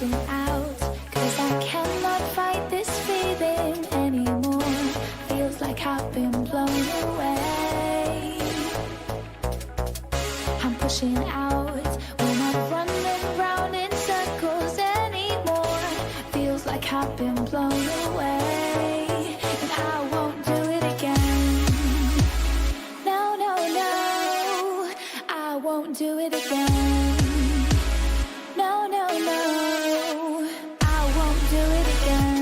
pushing out, 'cause I cannot fight this feeling anymore. Feels like I've been blown away. I'm pushing out, we're not running round in circles anymore. Feels like I've been blown away, and I won't do it again. No, no, no, I won't do it again. No, no, no, I won't do it again.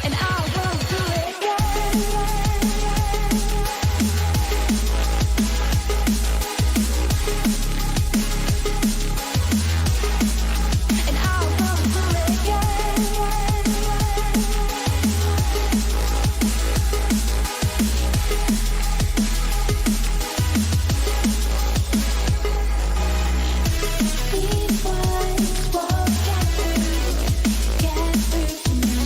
And I won't do it again. And I won't do it again. These words won't get through to me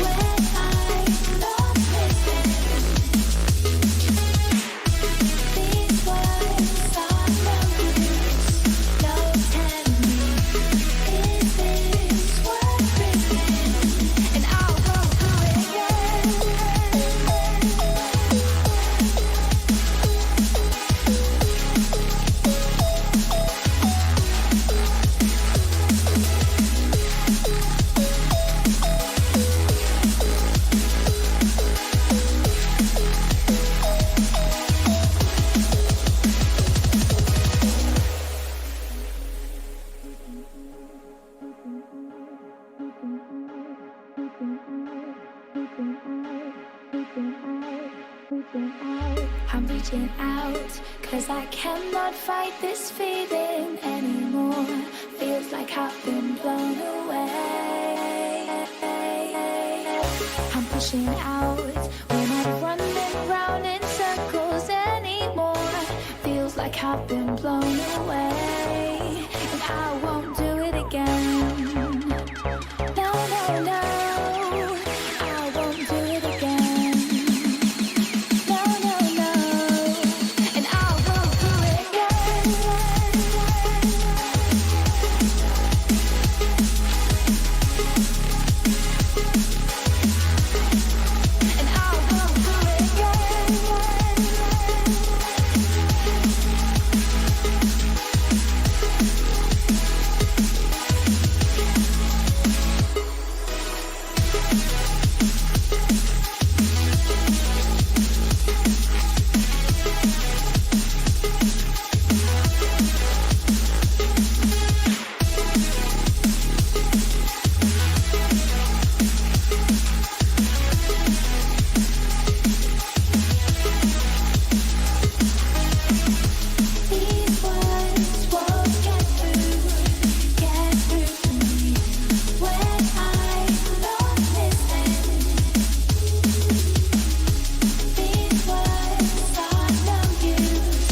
when I'm not listening. These words are no use, no telling me, is this worth risking? And I won't do it again. I'm reaching out, 'cause I cannot fight this feeling anymore. Feels like I've been blown away. I'm pushing out, we're not running round in circles anymore. Feels like I've been blown away, and I won't do it again. No, no, no, I won't do it again. No, no, no, and I won't do it again. And I won't do it again. These words won't get through to me when I'm not listening. These words are no use,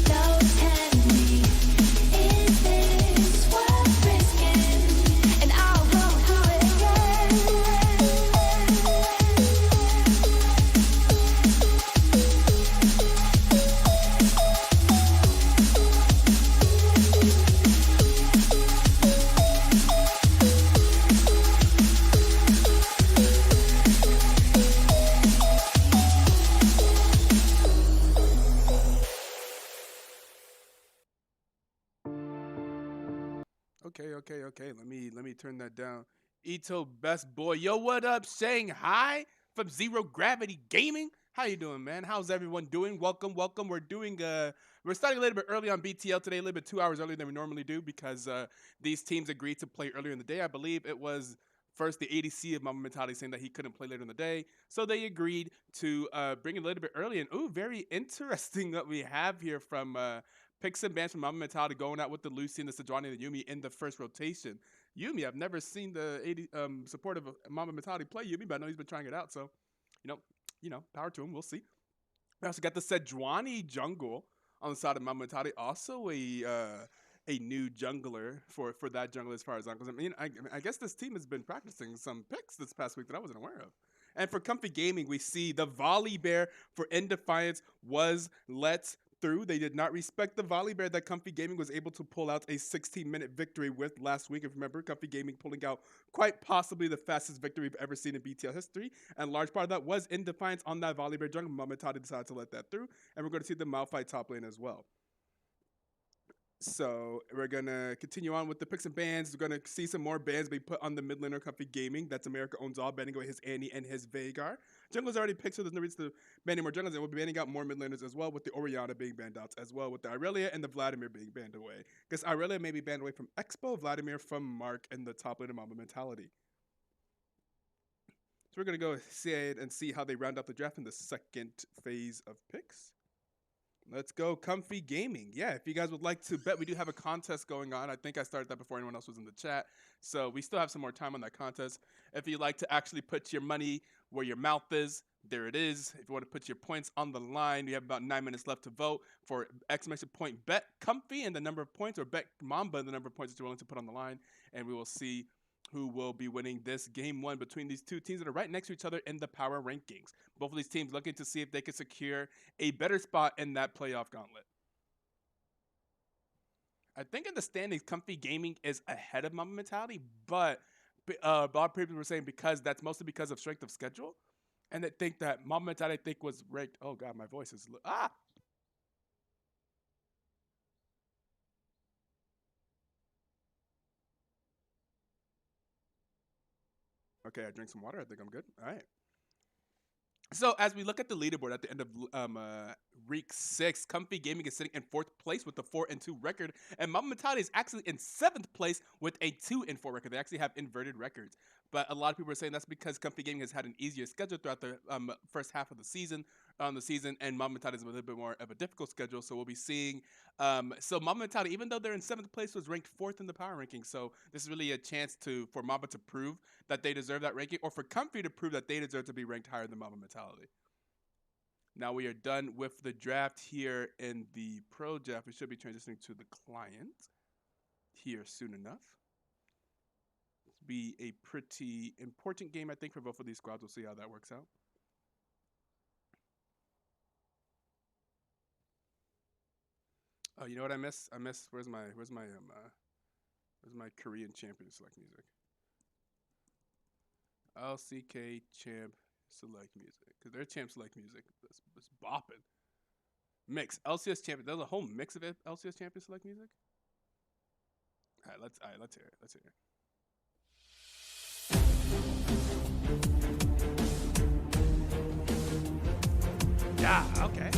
no telling me, is this worth risking? And I won't do it again. Okay. Let me turn that down. Ito, best boy. Yo, what up? Saying hi from Zero Gravity Gaming. How you doing, man? How's everyone doing? Welcome. We're starting a little bit early on BTL today, a little bit 2 hours earlier than we normally do because these teams agreed to play earlier in the day. I believe it was first the ADC of Mamba Mentality saying that he couldn't play later in the day, so they agreed to bring it a little bit early. And very interesting what we have here from picks and bans from Mamba Mentality going out with the Lucy and the Sejuani and the Yumi in the first rotation. Yumi, I've never seen the support of Mamba Mentality play Yumi, but I know he's been trying it out. So, you know, power to him. We'll see. We also got the Sejuani jungle on the side of Mamba Mentality, also a new jungler for that jungle as far as I'm concerned. I guess this team has been practicing some picks this past week that I wasn't aware of. And for Comfy Gaming, we see the Volley Bear for In Defiance was let through. They did not respect the Volley Bear that Comfy Gaming was able to pull out a 16-minute victory with last week. If you remember, Comfy Gaming pulling out quite possibly the fastest victory we've ever seen in BTL history. And a large part of that was In Defiance on that Volley Bear jungle. Mamba decided to let that through. And we're going to see the Malphite top lane as well. So we're gonna continue on with the picks and bans. We're gonna see some more bans be put on the mid laner Comfy Gaming. That's America Owns All, banning away his Annie and his Veigar. Jungle's already picked, so there's no reason to ban any more jungles. And we'll be banning out more mid laners as well, with the Orianna being banned out as well, with the Irelia and the Vladimir being banned away. Because Irelia may be banned away from Expo, Vladimir from Mark, and the top laner Mamba mentality. So we're gonna go ahead and see how they round out the draft in the second phase of picks. Let's go Comfy Gaming. Yeah, if you guys would like to bet, we do have a contest going on. I think I started that before anyone else was in the chat. So we still have some more time on that contest. If you'd like to actually put your money where your mouth is, there it is. If you want to put your points on the line, you have about 9 minutes left to vote for exclamation point bet Comfy and the number of points, or bet Mamba and the number of points that you're willing to put on the line. And we will see who will be winning this game one between these two teams that are right next to each other in the power rankings. Both of these teams looking to see if they can secure a better spot in that playoff gauntlet. I think in the standings, Comfy Gaming is ahead of Mamba mentality, but Bob previously were saying that's mostly because of strength of schedule, and they think that Mamba mentality was ranked. Oh god, my voice is Okay, I drink some water. I think I'm good. All right. So as we look at the leaderboard at the end of week 6, Comfy Gaming is sitting in 4th place with a 4-2 record, and Mamba mentality is actually in 7th place with a 2-4 record. They actually have inverted records, but a lot of people are saying that's because Comfy Gaming has had an easier schedule throughout the first half of the season, and Mamba mentality is a little bit more of a difficult schedule. So we'll be seeing. So Mamba mentality, even though they're in 7th place, was ranked 4th in the power ranking. So this is really a chance for Mamba to prove that they deserve that ranking, or for Comfy to prove that they deserve to be ranked higher than Mamba mentality. Now we are done with the draft here in the pro draft. We should be transitioning to the client here soon enough. It'll be a pretty important game, I think, for both of these squads. We'll see how that works out. Oh, you know what I miss? Where's my Korean champion select music? LCK champ select music, because their champ select music was bopping. Mix LCS champion. There's a whole mix of LCS champion select music. All right, let's hear it. Let's hear it. Yeah. Okay.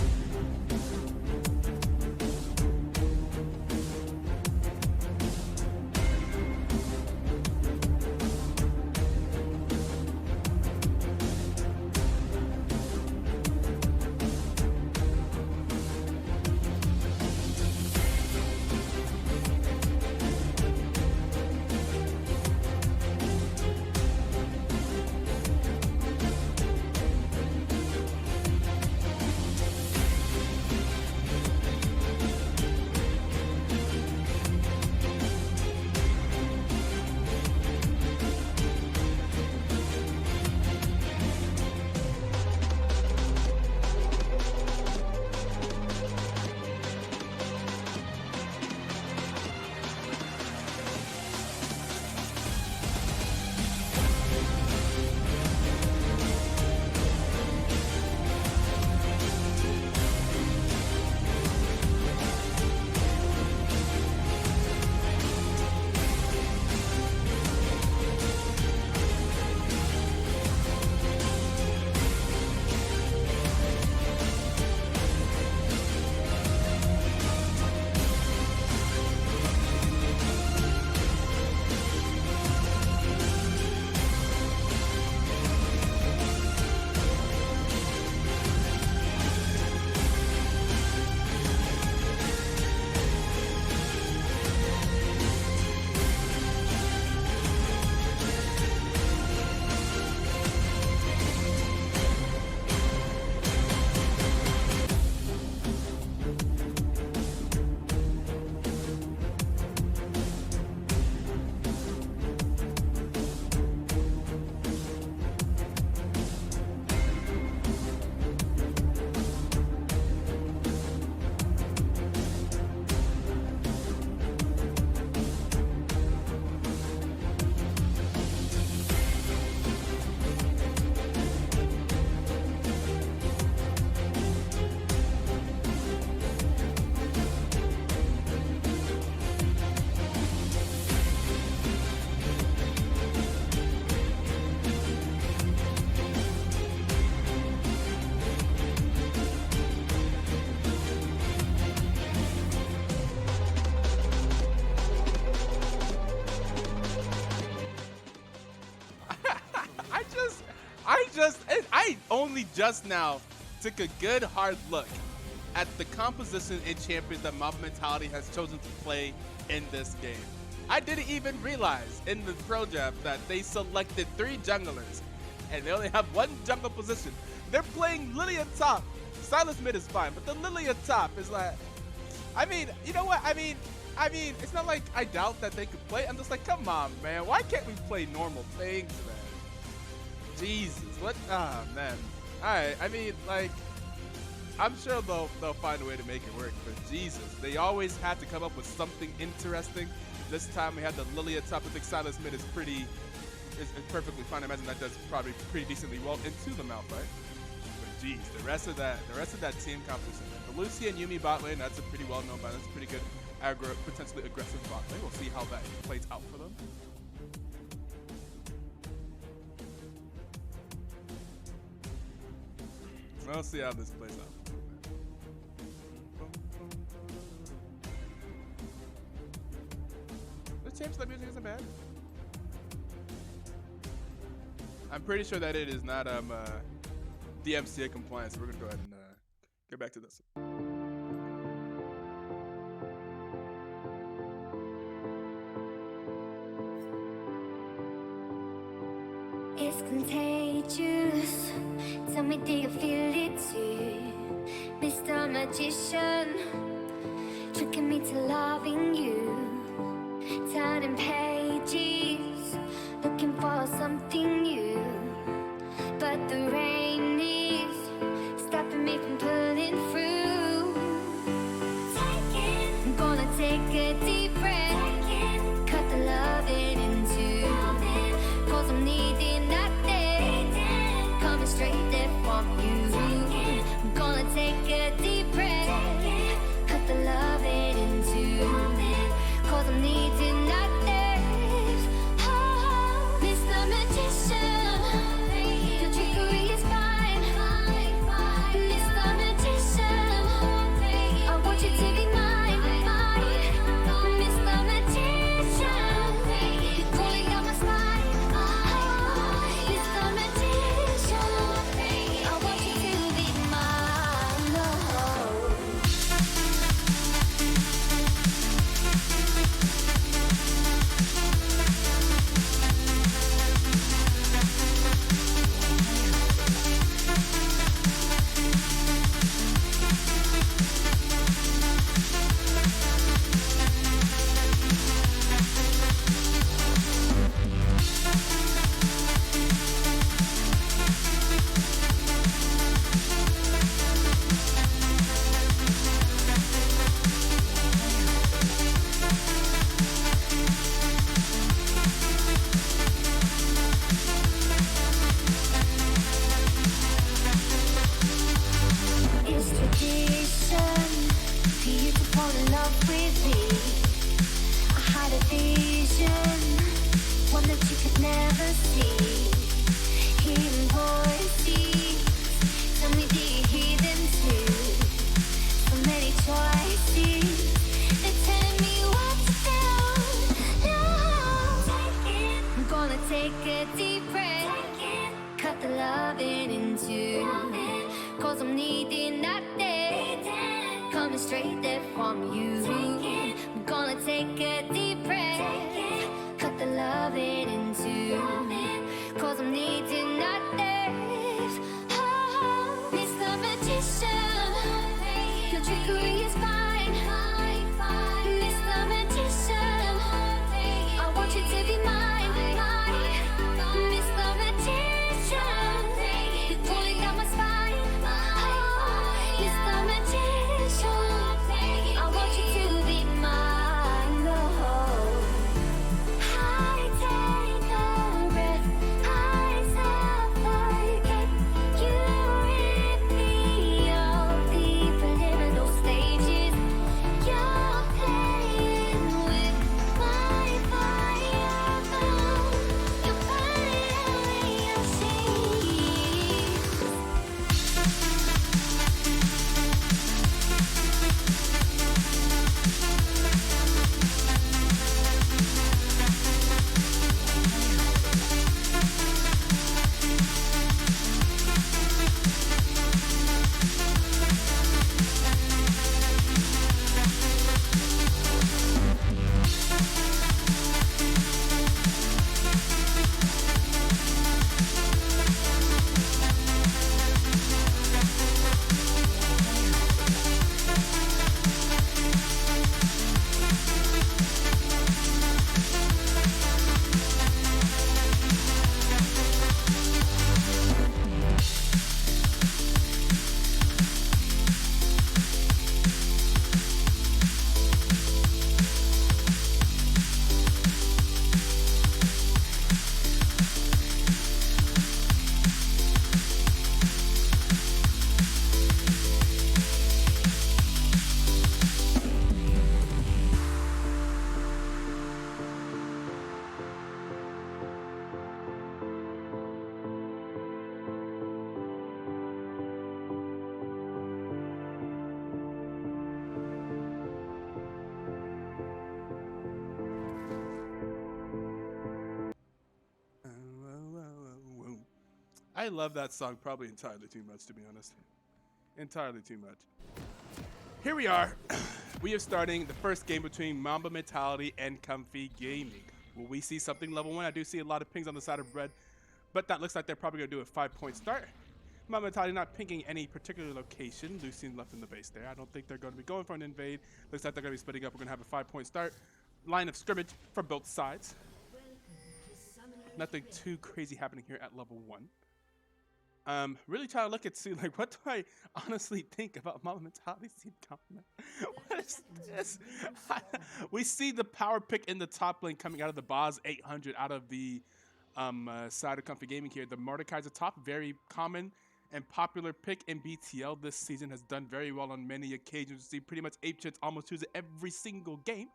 only just now took a good hard look at the composition and champions that Mamba Mentality has chosen to play in this game. I didn't even realize in the pro draft that they selected 3 junglers and they only have 1 jungle position. They're playing Lilia top. Silas mid is fine, but the Lilia top is like, I mean, you know what? I mean, it's not like I doubt that they could play. I'm just like, come on, man. Why can't we play normal things, man? Jesus, what? Ah, man. All right, I mean, like, I'm sure they'll find a way to make it work, but Jesus, they always have to come up with something interesting. This time we had the Lilia top. I think Silas mid is perfectly fine. I imagine that does probably pretty decently well into the mouth, right? But geez, the rest of that team composition. The Lucy and Yumi bot lane, that's a pretty well-known bot. That's a pretty good aggro, potentially aggressive bot lane. We'll see how that plays out for them. We'll see how this plays out. The champs that music isn't bad. I'm pretty sure that it is not DMCA compliant, so we're gonna go ahead and get back to this. It's contagious. Tell me, do you feel it too? Mr. Magician, tricking me to loving you. Turning pages, looking for something new. But the rain is stopping me from pulling through. I'm gonna take a deep breath, cut the loving in two. Cause I'm needing nothing, coming straight there from you. I'm gonna take a deep breath, cut the loving in two. Cause I'm needing nothing. Oh, Mr. Magician, your trickery is fine. Mr. Magician, I want you to be mine. Mr. Magician, you're pulling down my spine. Mr. Magician, I want you to be mine. Oh. It's tradition for you to fall in love with me. I had a vision, one that you could never see. Hearing voices, tell me, do you hear them too? So many choices, they're telling me what to do. No, I'm gonna take a deep breath, cut the loving in two. Cause I'm needing nothing, coming straight there from you. I'm gonna take a deep breath, cut the loving in two. Cause I'm needing nothing. Oh, Mr. Magician, your trickery is fine. Mr. Magician, I want you to be mine. Mr. Magician, you're pulling down my spine. Mr. Magician, I want you to be mine. Oh, I take a I love that song probably entirely too much, to be honest. Entirely too much. Here we are. We are starting the first game between Mamba Mentality and Comfy Gaming. Will we see something level 1? I do see a lot of pings on the side of red, but that looks like they're probably going to do a 5-point start. Mamba Mentality not pinging any particular location. Lucian left in the base there. I don't think they're going to be going for an invade. Looks like they're going to be splitting up. We're going to have a 5-point start. Line of scrimmage for both sides. Nothing too crazy happening here at level 1. Really trying to look at see like what do I honestly think about Mamba Mentality team comment? What is this? We see the power pick in the top lane coming out of the Boz 800 out of the side of Comfy Gaming here. The Mordekaiser top, very common and popular pick in BTL this season, has done very well on many occasions. You see pretty much Ape Chits almost choose it every single game.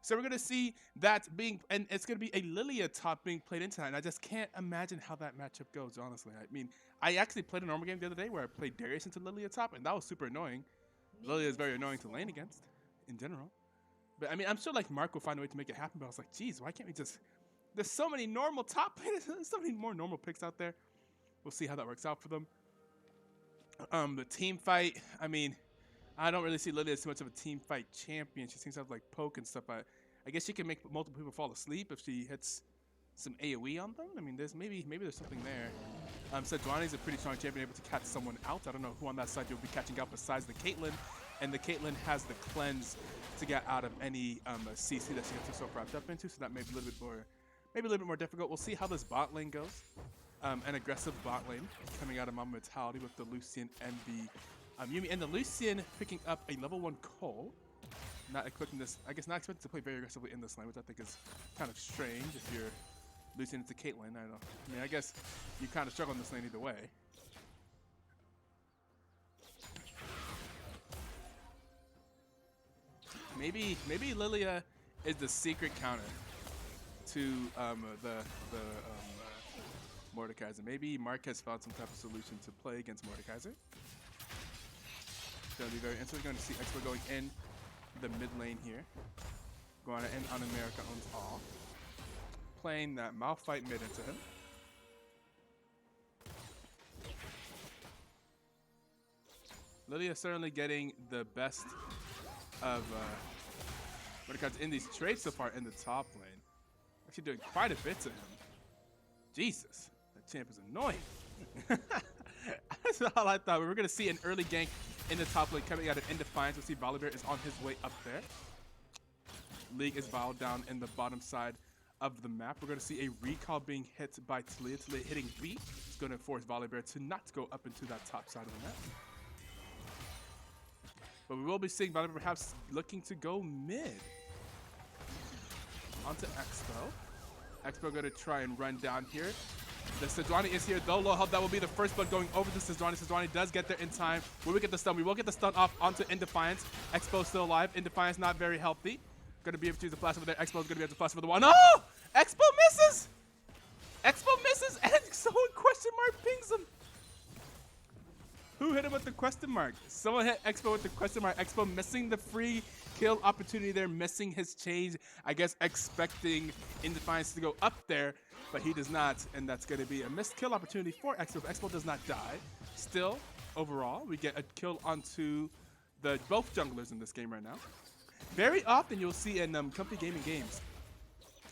So we're going to see that being, and it's going to be a Lilia top being played into that. And I just can't imagine how that matchup goes, honestly. I mean, I actually played a normal game the other day where I played Darius into Lilia top, and that was super annoying. Lilia is very annoying to lane against, in general. But I mean, I'm sure like Mark will find a way to make it happen, but I was like, geez, why can't we just, there's so many normal top players, there's so many more normal picks out there. We'll see how that works out for them. The team fight, I mean, I don't really see Lilia as too much of a team fight champion. She seems to have like poke and stuff. I guess she can make multiple people fall asleep if she hits some AoE on them. I mean, maybe there's something there. Sejuani's a pretty strong champion, able to catch someone out. I don't know who on that side you'll be catching out besides the Caitlyn. And the Caitlyn has the cleanse to get out of any CC that she gets herself wrapped up into. So that may be a little bit more difficult. We'll see how this bot lane goes. An aggressive bot lane coming out of Mamba Mentality with the Lucian and the Yumi, and the Lucian picking up a level 1 Cole. Not expecting this, I guess not expecting to play very aggressively in this lane, which I think is kind of strange if you're Lucian into Caitlyn. I don't know. I mean, I guess you kind of struggle in this lane either way. Maybe Lilia is the secret counter to Mordekaiser. Maybe Mark has found some type of solution to play against Mordekaiser. It's going to be very interesting. We're going to see Expo going in the mid lane here. Going to end on America owns all. Playing that Malphite mid into him. Lilia certainly getting the best of Mordekaiser in these trades so far in the top lane. Actually doing quite a bit to him. Jesus, that champ is annoying. That's all I thought. We were going to see an early gank in the top lane coming out of Indefiance. We'll see Volibear is on his way up there. League is Vol down in the bottom side of the map. We're going to see a recall being hit by Talia. Talia hitting B. It's going to force Volibear to not go up into that top side of the map. But we will be seeing Volibear perhaps looking to go mid. Onto Expo. Expo going to try and run down here. The Sejuani is here, though. Low health, that will be the first blood going over to Sejuani. Sejuani does get there in time. Will we get the stun? We will get the stun off onto Indefiance. Expo still alive. Indefiance not very healthy. Going to be able to use the flash over there. Expo is going to be able to flash over the wall. No! Expo misses! Expo misses, and someone question mark pings him. Who hit him with the question mark? Someone hit Expo with the question mark. Expo missing the free kill opportunity there, missing his change. I guess expecting Indefiance to go up there, but he does not, and that's going to be a missed kill opportunity for Expo. Expo does not die. Still, overall, we get a kill onto the both junglers in this game right now. Very often you'll see in Comfy Gaming games,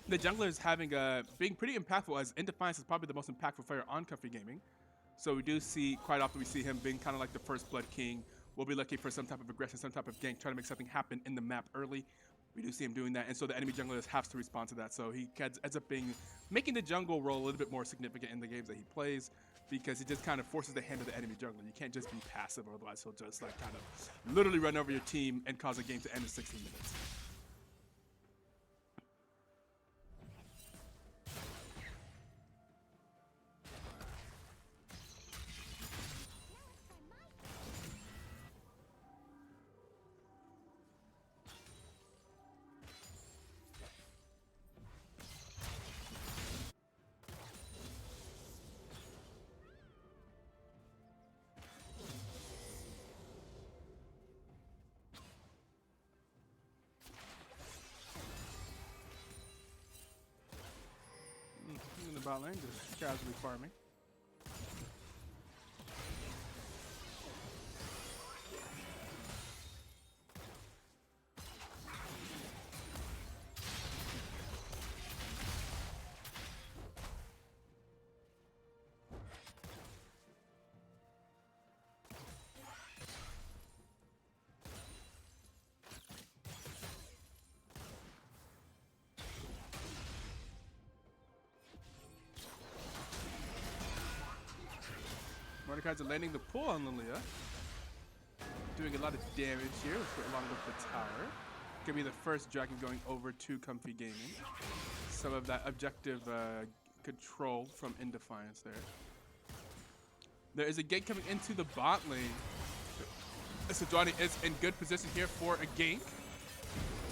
the junglers having being pretty impactful, as Indefiance is probably the most impactful player on Comfy Gaming. So we do see, quite often we see him being kind of like the first blood king. We'll be looking for some type of aggression, some type of gank, trying to make something happen in the map early. We do see him doing that, and so the enemy junglers have to respond to that. So he ends up making the jungle role a little bit more significant in the games that he plays, because he just kind of forces the hand of the enemy jungler. You can't just be passive, otherwise he'll just like kind of literally run over your team and cause a game to end in 16 minutes. In the bot lane, just casually farming. Mordekaiser landing the pull on Lilia. Doing a lot of damage here along with the tower. Gonna be the first dragon going over to Comfy Gaming. Some of that objective control from Indefiance there. There is a gate coming into the bot lane. Sejuani is in good position here for a gank.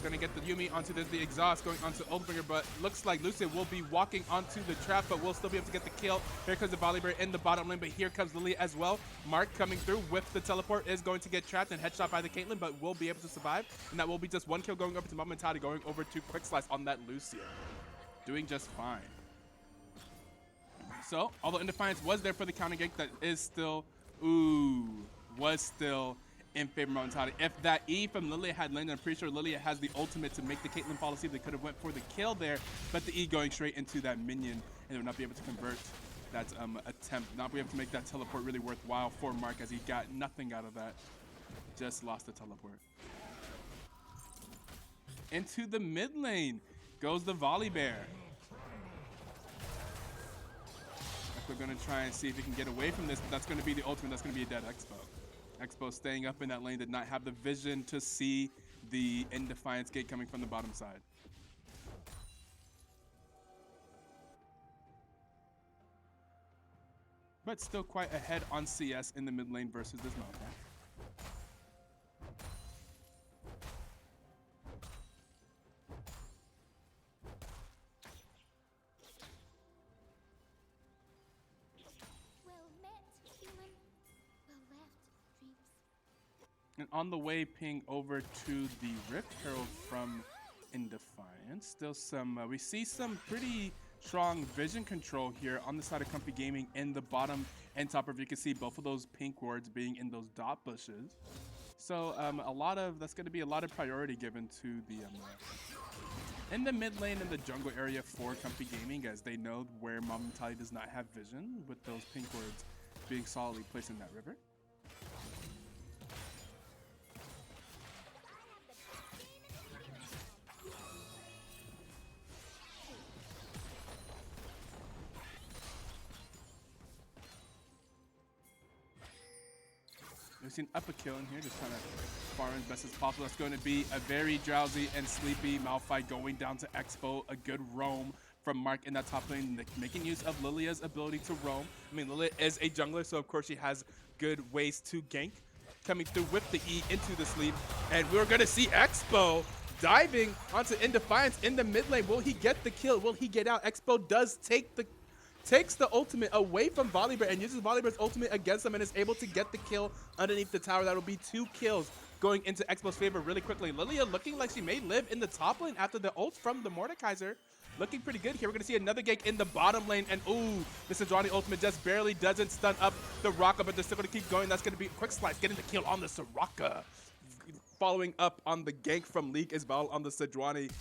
Gonna get the Yumi onto the exhaust going onto Oathbringer, but looks like Lucian will be walking onto the trap, but will still be able to get the kill. Here comes the Volibear in the bottom lane, but here comes Lily as well. Mark coming through with the teleport is going to get trapped and headshot by the Caitlyn, but will be able to survive. And that will be just one kill going over to Mamba, going over to Quick Slice on that Lucian. Doing just fine. So, although Indefiance was there for the counter gank, that is still, was still in favor of Mentality. If that E from Lilia had landed, I'm pretty sure Lilia has the ultimate to make the Caitlyn fall asleep. They could have went for the kill there, but the E going straight into that minion, and they would not be able to convert that attempt, not be able to make that teleport really worthwhile for Mark, as he got nothing out of that. Just lost the teleport. Into the mid lane goes the Volibear. We're going to try and see if he can get away from this, but that's going to be the ultimate. That's going to be a dead Expo. Expo staying up in that lane, did not have the vision to see the Indefiance gate coming from the bottom side. But still quite ahead on CS in the mid lane versus this Mamba. And on the way, ping over to the Rift Herald from Indefiance. Still some, we see some pretty strong vision control here on the side of Comfy Gaming in the bottom and top of. You can see both of those pink wards being in those dot bushes. So that's going to be a lot of priority given to the in the mid lane and the jungle area for Comfy Gaming, as they know where Mamba does not have vision, with those pink wards being solidly placed in that river. We've seen up a kill in here, just trying to farm as best as possible. That's going to be a very drowsy and sleepy Malphite going down to Expo. A good roam from Mark in that top lane, making use of Lilia's ability to roam. I mean, Lilia is a jungler, so of course she has good ways to gank. Coming through with the E into the sleep. And we're going to see Expo diving onto Indefiance in the mid lane. Will he get the kill? Will he get out? Expo does takes the ultimate away from Volibear and uses Volibear's ultimate against him and is able to get the kill underneath the tower. That will be 2 kills going into Expo's favor really quickly. Lilia looking like she may live in the top lane after the ult from the Mordekaiser. Looking pretty good here. We're going to see another gank in the bottom lane. And the Sejuani ultimate just barely doesn't stun up the Soraka, but they're still going to keep going. That's going to be a Quick Slice getting the kill on the Soraka. Following up on the gank from League as well on the Sejuani.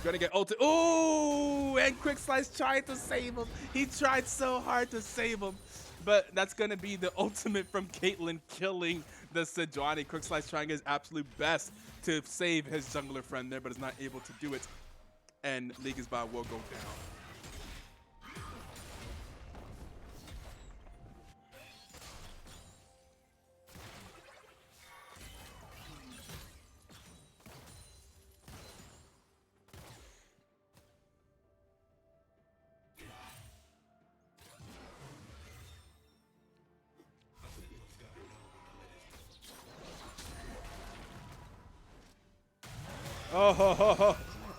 Gonna get ulted. Ooh, and Quick Slice tried to save him. He tried so hard to save him. But that's gonna be the ultimate from Caitlyn, killing the Sejuani. Quick Slice trying his absolute best to save his jungler friend there, but is not able to do it. And League is will go down.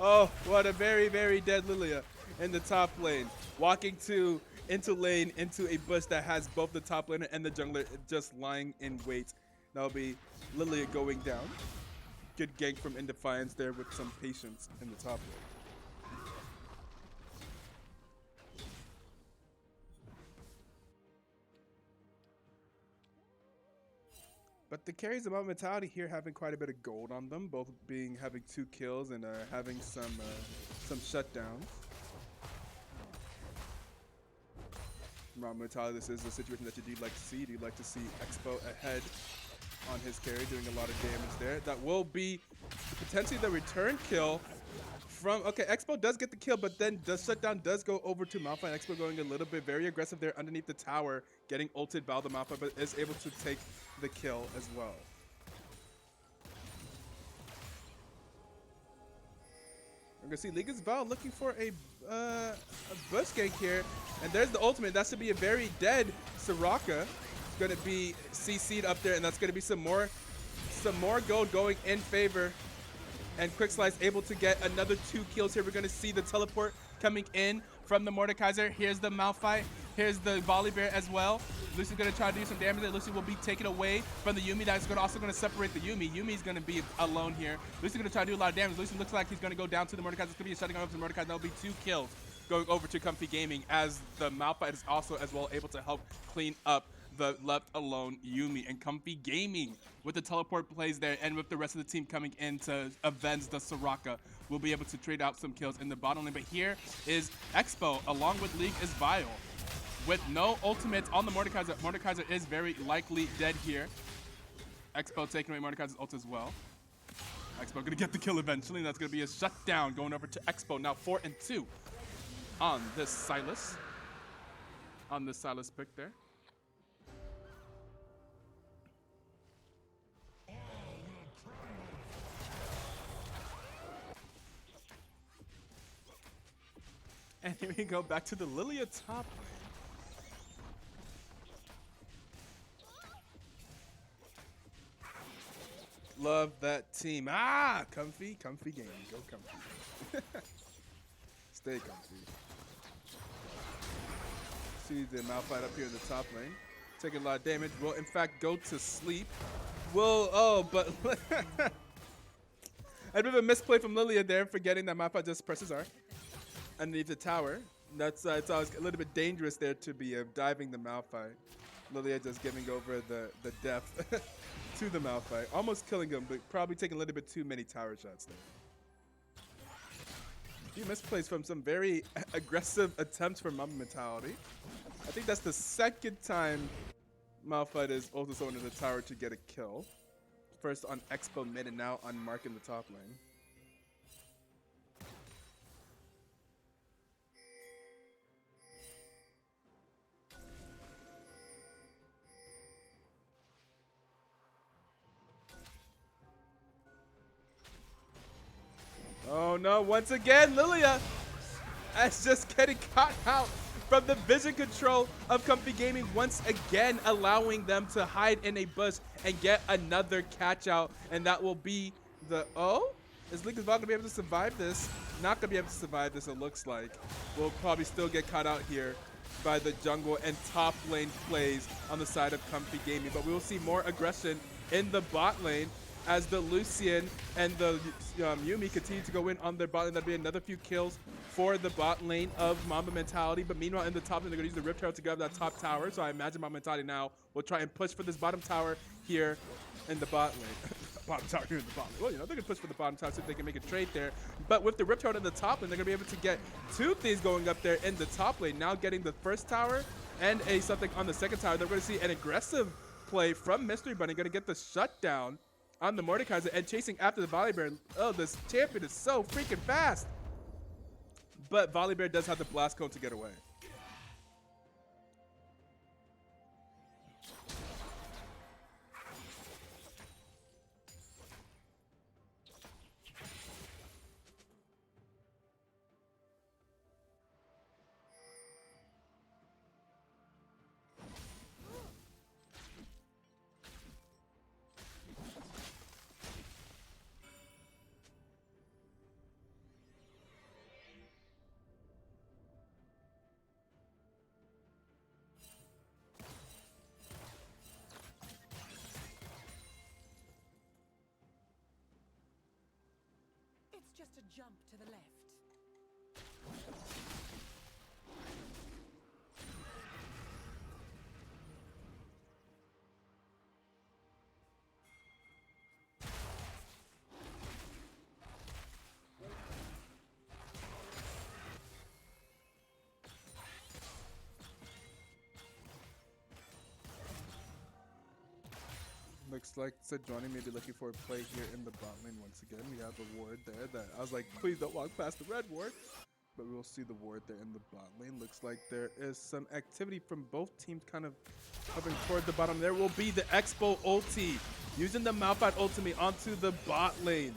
Oh, what a very, very dead Lilia in the top lane. Walking into lane, into a bush that has both the top laner and the jungler just lying in wait. That'll be Lilia going down. Good gank from Indefiance there with some patience in the top lane. But the carries of Mentality here having quite a bit of gold on them, both having 2 kills and having some shutdowns. Mentality, this is a situation that you do like to see. You'd like to see Expo ahead on his carry, doing a lot of damage there. That will be potentially the return kill from, okay, Expo does get the kill, but then the shutdown does go over to Malphite. Expo going a little bit very aggressive there underneath the tower, getting ulted by the Malphite, but is able to take the kill as well. We're gonna see Liga's Val looking for a bush gank here, and there's the ultimate. That should be a very dead Soraka. It's gonna be CC'd up there, and that's gonna be some more gold going in favor. And Quick Slice able to get another 2 kills here. We're gonna see the teleport coming in from the Mordekaiser. Here's the Malphite. Here's the Volley Bear as well. Lucy's gonna try to do some damage there. Lucy will be taken away from the Yuumi. That's also gonna separate the Yuumi. Yuumi's gonna be alone here. Lucy's gonna try to do a lot of damage. Lucy looks like he's gonna go down to the Mordekaiser. It's gonna be a shutting off the Mordekaiser. That'll be 2 kills going over to Comfy Gaming, as the Malphite is also as well able to help clean up the left alone Yuumi. And Comfy Gaming with the teleport plays there, and with the rest of the team coming in to avenge the Soraka, will be able to trade out some kills in the bottom lane. But here is Expo along with League is Vile with no ultimates on the Mordekaiser. Mordekaiser is very likely dead here. Expo taking away Mordekaiser's ult as well. Expo gonna get the kill eventually, and that's gonna be a shutdown going over to Expo. Now 4-2 on this Sylas. On this Sylas pick there. And here we go back to the Lilia top lane. Love that team. Ah, comfy game. Go comfy. Stay comfy. See the Malphite up here in the top lane. Taking a lot of damage. Will in fact go to sleep. Will, but a bit of a misplay from Lilia there, forgetting that Malphite just presses R underneath the tower. That's it's always a little bit dangerous there to be diving the Malphite. Lilia just giving over the death to the Malphite, almost killing him, but probably taking a little bit too many tower shots there. A few misplays from some very aggressive attempts for Mamba mentality. I think that's the second time Malphite is also someone in the tower to get a kill. First on Expo mid, and now on Mark in the top lane. Oh no, once again, Lilia is just getting caught out from the vision control of Comfy Gaming, once again allowing them to hide in a bush and get another catch out. And that will be the, is Liga's Val gonna be able to survive this? Not gonna be able to survive this, it looks like. We'll probably still get caught out here by the jungle and top lane plays on the side of Comfy Gaming. But we will see more aggression in the bot lane as the Lucian and the Yuumi continue to go in on their bot lane. That'll be another few kills for the bot lane of Mamba mentality. But meanwhile, in the top lane, they're gonna use the Rift Herald to grab that top tower. So I imagine Mamba mentality now will try and push for this bottom tower here in the bot lane. Bottom tower here in the bot lane. Well, you know, they're gonna push for the bottom tower, see if they can make a trade there. But with the Rift Herald in the top lane, they're gonna be able to get 2 things going up there in the top lane. Now getting the first tower and something on the second tower. They're gonna see an aggressive play from Mystery Bunny, gonna get the shutdown on the Mordekaiser and chasing after the Volley Bear. Oh, this champion is so freaking fast. But Volley Bear does have the blast cone to get away. It's just a jump to the left. Looks Looks like Sejuani may be looking for a play here in the bot lane once again. We have the ward there that I was like, please don't walk past the red ward. But we'll see the ward there in the bot lane. Looks like there is some activity from both teams kind of coming toward the bottom. There will be the Expo ulti, using the Malphite ultimate onto the bot lane.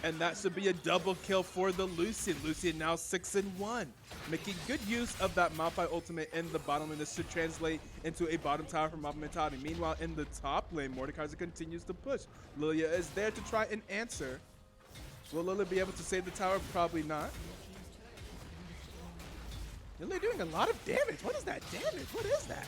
And that should be a double kill for the Lucian. Lucian now 6-1, making good use of that Malphite ultimate in the bottom lane. This should translate into a bottom tower for Mamba Mentality. Meanwhile, in the top lane, Mordekaiser continues to push. Lilia is there to try and answer. Will Lilia be able to save the tower? Probably not. Lilia doing a lot of damage. What is that damage? What is that?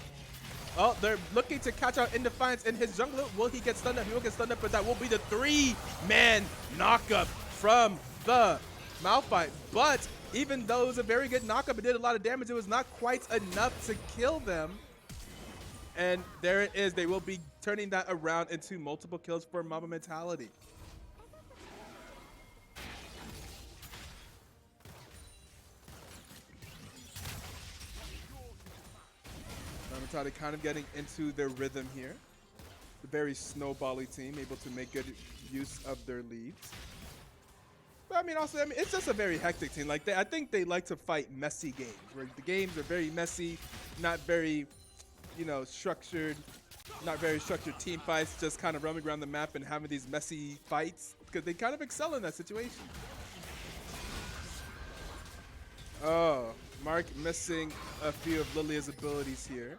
Oh, they're looking to catch out in Defiance in his jungler. Will he get stunned up? He will get stunned up, but that will be the 3-man knockup from the Malphite. But even though it was a very good knockup, it did a lot of damage, it was not quite enough to kill them. And there it is. They will be turning that around into multiple kills for Mamba Mentality. Mentality kind of getting into their rhythm here. The very snowbally team, able to make good use of their leads. But I mean, also, it's just a very hectic team. Like I think they like to fight messy games, where the games are very messy, not very, structured, not very structured team fights, just kind of roaming around the map and having these messy fights, because they kind of excel in that situation. Oh, Mark missing a few of Lilia's abilities here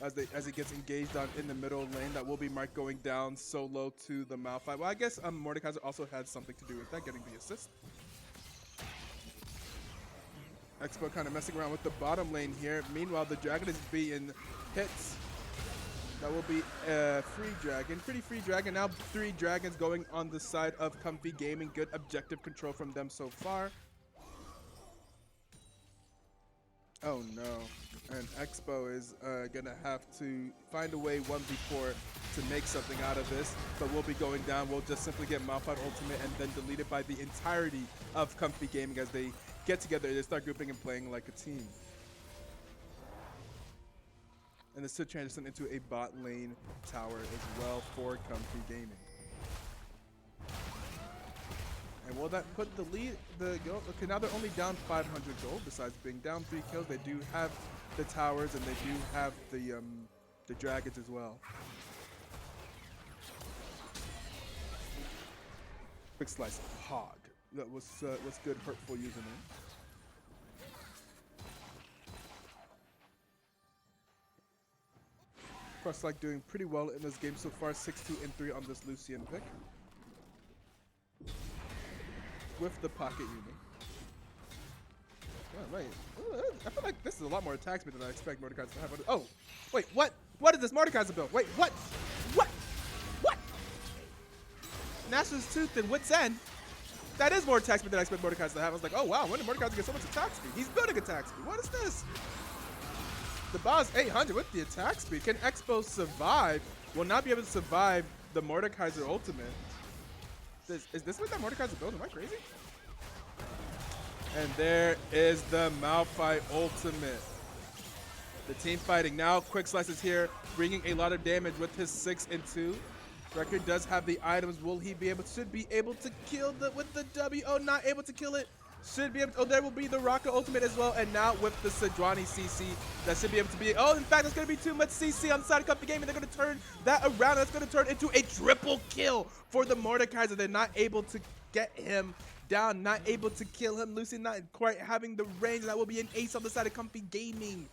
as he gets engaged on in the middle lane. That will be Mark going down solo to the Malphite. Well, I guess Mordekaiser also had something to do with that, getting the assist. Expo kind of messing around with the bottom lane here. Meanwhile, the dragon is being hit. That will be a free dragon, pretty free dragon. Now 3 dragons going on the side of Comfy Gaming. Good objective control from them so far. Oh no, and Expo is gonna have to find a way 1v4 to make something out of this, but we'll be going down. We'll just simply get Malphite ultimate and then deleted by the entirety of Comfy Gaming as they get together, they start grouping and playing like a team. And this should transition into a bot lane tower as well for Comfy Gaming. And will that put the lead, okay, now they're only down 500 gold. Besides being down 3 kills, they do have the towers and they do have the dragons as well. Quick slice hog. That was good, hurtful username. Crosslike doing pretty well in this game so far, 6-2-3 on this Lucian pick. With the pocket unit. Oh, wait. I feel like this is a lot more attack speed than I expect Mordekaiser to have. Oh, wait, what? What is this Mordekaiser build? Wait, what? What? What? Nash's Tooth and Wit's End? That is more attack speed than I expect Mordekaiser to have. I was like, oh wow, when did Mordekaiser get so much attack speed? He's building attack speed. What is this? The boss 800 with the attack speed. Can Expo survive? Will not be able to survive the Mordekaiser ultimate. Is this what that Mordekaiser build? Am I crazy? And there is the Malphite ultimate. The team fighting now. Quick slices here, bringing a lot of damage with his 6-2. Record does have the items. Will he be able? Should be able to kill with the W. Oh, not able to kill it. Should be able to, oh, there will be the Rocket ultimate as well. And now with the Sejuani CC, that should be able to be, oh, in fact, there's going to be too much CC on the side of Comfy Gaming. They're going to turn that around. That's going to turn into a triple kill for the Mordekaiser. They're not able to get him down, not able to kill him. Lucian not quite having the range. That will be an ace on the side of Comfy Gaming.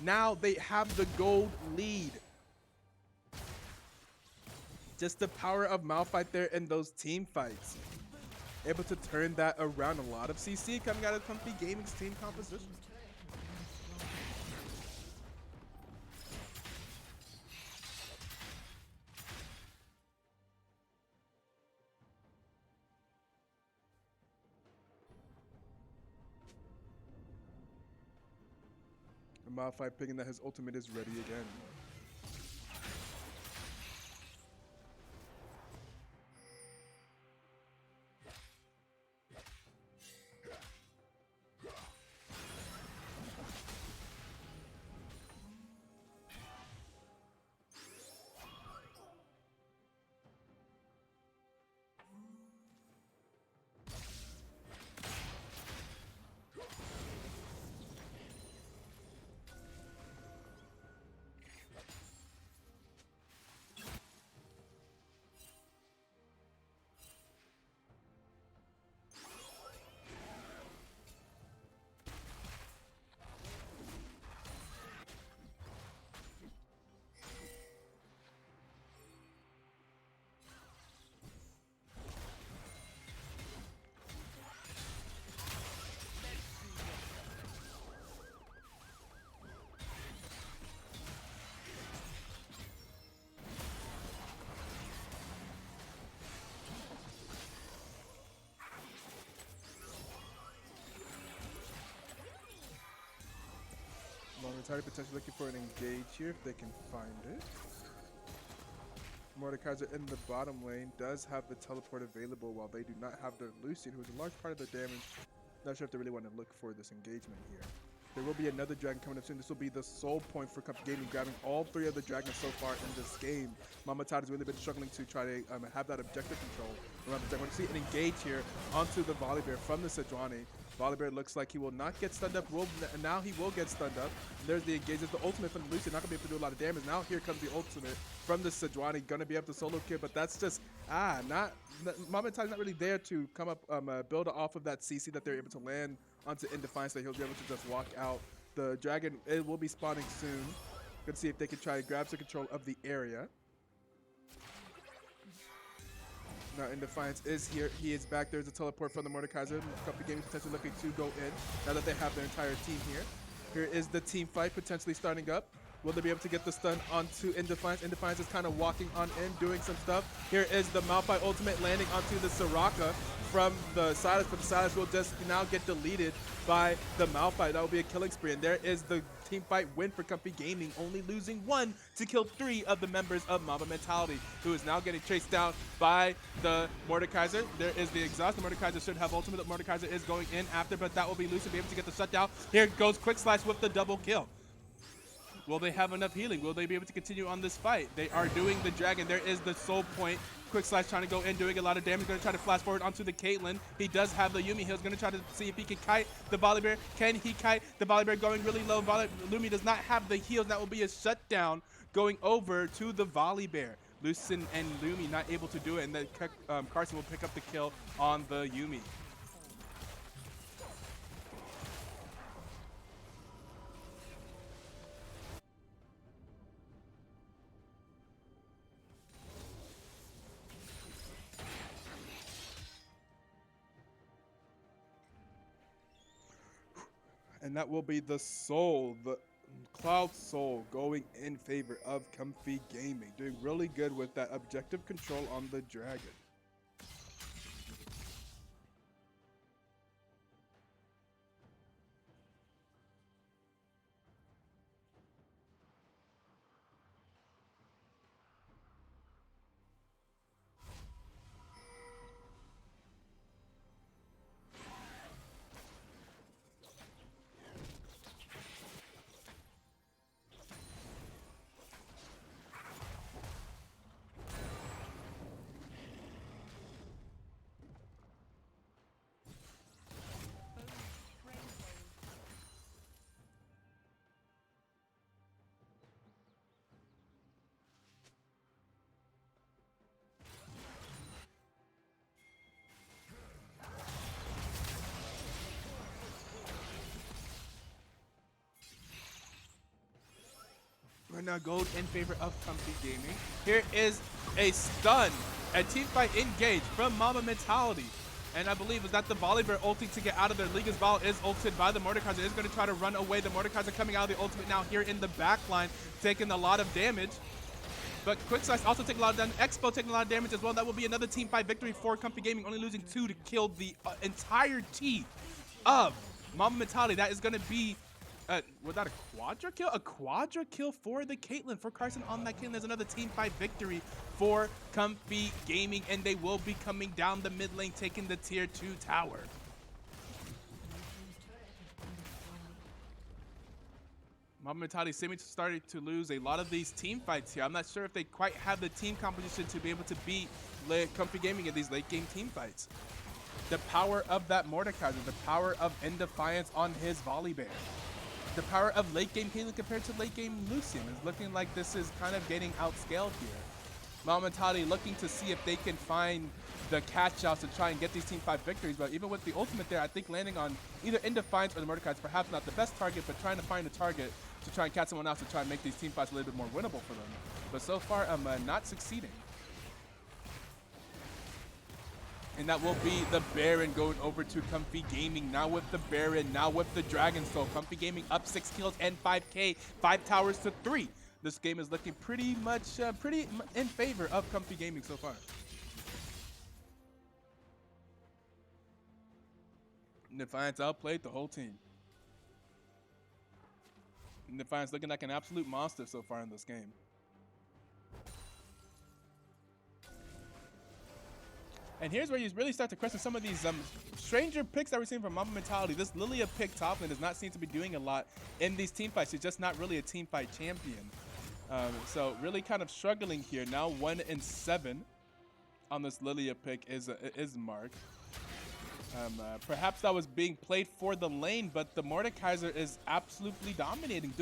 Now they have the gold lead. Just the power of Malphite there in those team fights. Able to turn that around. A lot of CC coming out of Comfy Gaming's team composition. And Malphite picking that his ultimate is ready again. Matadi potentially looking for an engage here if they can find it. Mordekaiser in the bottom lane does have the teleport available while they do not have their Lucian, who's a large part of the damage. Not sure if they really want to look for this engagement here. There will be another dragon coming up soon. This will be the soul point for Cup Gaming, grabbing all 3 of the dragons so far in this game. Mamba Todd has really been struggling to try to have that objective control. We're going to see an engage here onto the Volibear from the Sejuani. Volibear looks like he will not get stunned up. Now he will get stunned up. There's the engage. There's the ultimate from the Lucian. Not going to be able to do a lot of damage. Now here comes the ultimate from the Sejuani. Going to be able to solo kill, but that's just, Mamba Todd is not really there to come up, build off of that CC that they're able to land onto In Defiance, that he'll be able to just walk out. The dragon, it will be spawning soon. Gonna see if they can try to grab some control of the area. Now In Defiance is here. He is back. There's a teleport from the Mordekaiser. Company Gaming potentially looking to go in now that they have their entire team here. Here is the team fight potentially starting up. Will they be able to get the stun onto In Defiance? In Defiance is kind of walking on in, doing some stuff. Here is the Malphite ultimate landing onto the Soraka from the Silas, but the Silas will just now get deleted by the Malphite. That will be a killing spree, and there is the team fight win for Comfy Gaming, only losing 1 to kill 3 of the members of Mamba Mentality, who is now getting chased down by the Mordekaiser. There is the exhaust. The Mordekaiser should have ultimate. The Mordekaiser is going in after, but that will be loose and be able to get the shutdown. Here goes Quick Slash with the double kill. Will they have enough healing? Will they be able to continue on this fight? They are doing the dragon. There is the soul point. Quick Slash trying to go in, doing a lot of damage. Going to try to flash forward onto the Caitlyn. He does have the Yuumi heals. Going to try to see if he can kite the Volibear. Can he kite the Volibear? Going really low. Lumi does not have the heals. That will be a shutdown going over to the Volibear. Lucin and Lumi not able to do it, and then Carson will pick up the kill on the Yuumi. And that will be the Soul, the Cloud Soul, going in favor of Comfy Gaming. Doing really good with that objective control on the dragon. Right now, gold in favor of Comfy Gaming. Here is a stun, a team fight engage from Mamba Mentality. And I believe is that the Volibear ulting to get out of there. Liga's Ball is ulted by the Mordekaiser. Is going to try to run away. The Mordekaiser coming out of the ultimate now here in the back line, taking a lot of damage. But Quick Slash also taking a lot of damage. Expo taking a lot of damage as well. That will be another team fight victory for Comfy Gaming, only losing 2 to kill the entire team of Mamba Mentality. That is going to be was that a quadra kill? A quadra kill for the Caitlyn, for Carson on that Caitlyn. There's another team fight victory for Comfy Gaming, and they will be coming down the mid lane, taking the tier 2 tower. Mamba Mentality seeming to start to lose a lot of these team fights here. I'm not sure if they quite have the team composition to be able to beat Comfy Gaming in these late game team fights. The power of that Mordekaiser, the power of In Defiance on his Volibear. The power of late game Caitlyn compared to late game Lucian is looking like this is kind of getting outscaled here. Mamba Mentality looking to see if they can find the catch outs to try and get these team fight victories, but even with the ultimate there, I think landing on either In Defiance or the Mordekaiser is perhaps not the best target, but trying to find a target to try and catch someone else to try and make these team fights a little bit more winnable for them. But so far, not succeeding. And that will be the Baron going over to Comfy Gaming. Now with the Baron, now with the Dragon Soul. Comfy Gaming up 6 kills and 5k, 5 towers to 3. This game is looking pretty much in favor of Comfy Gaming so far. Defiance outplayed the whole team. And Defiance looking like an absolute monster so far in this game. And here's where you really start to question some of these stranger picks that we're seeing from Mamba Mentality. This Lilia pick top lane does not seem to be doing a lot in these team fights. She's just not really a team fight champion. So really kind of struggling here. Now 1-7 on this Lilia pick is Mark. Perhaps that was being played for the lane, but the Mordekaiser is absolutely dominating,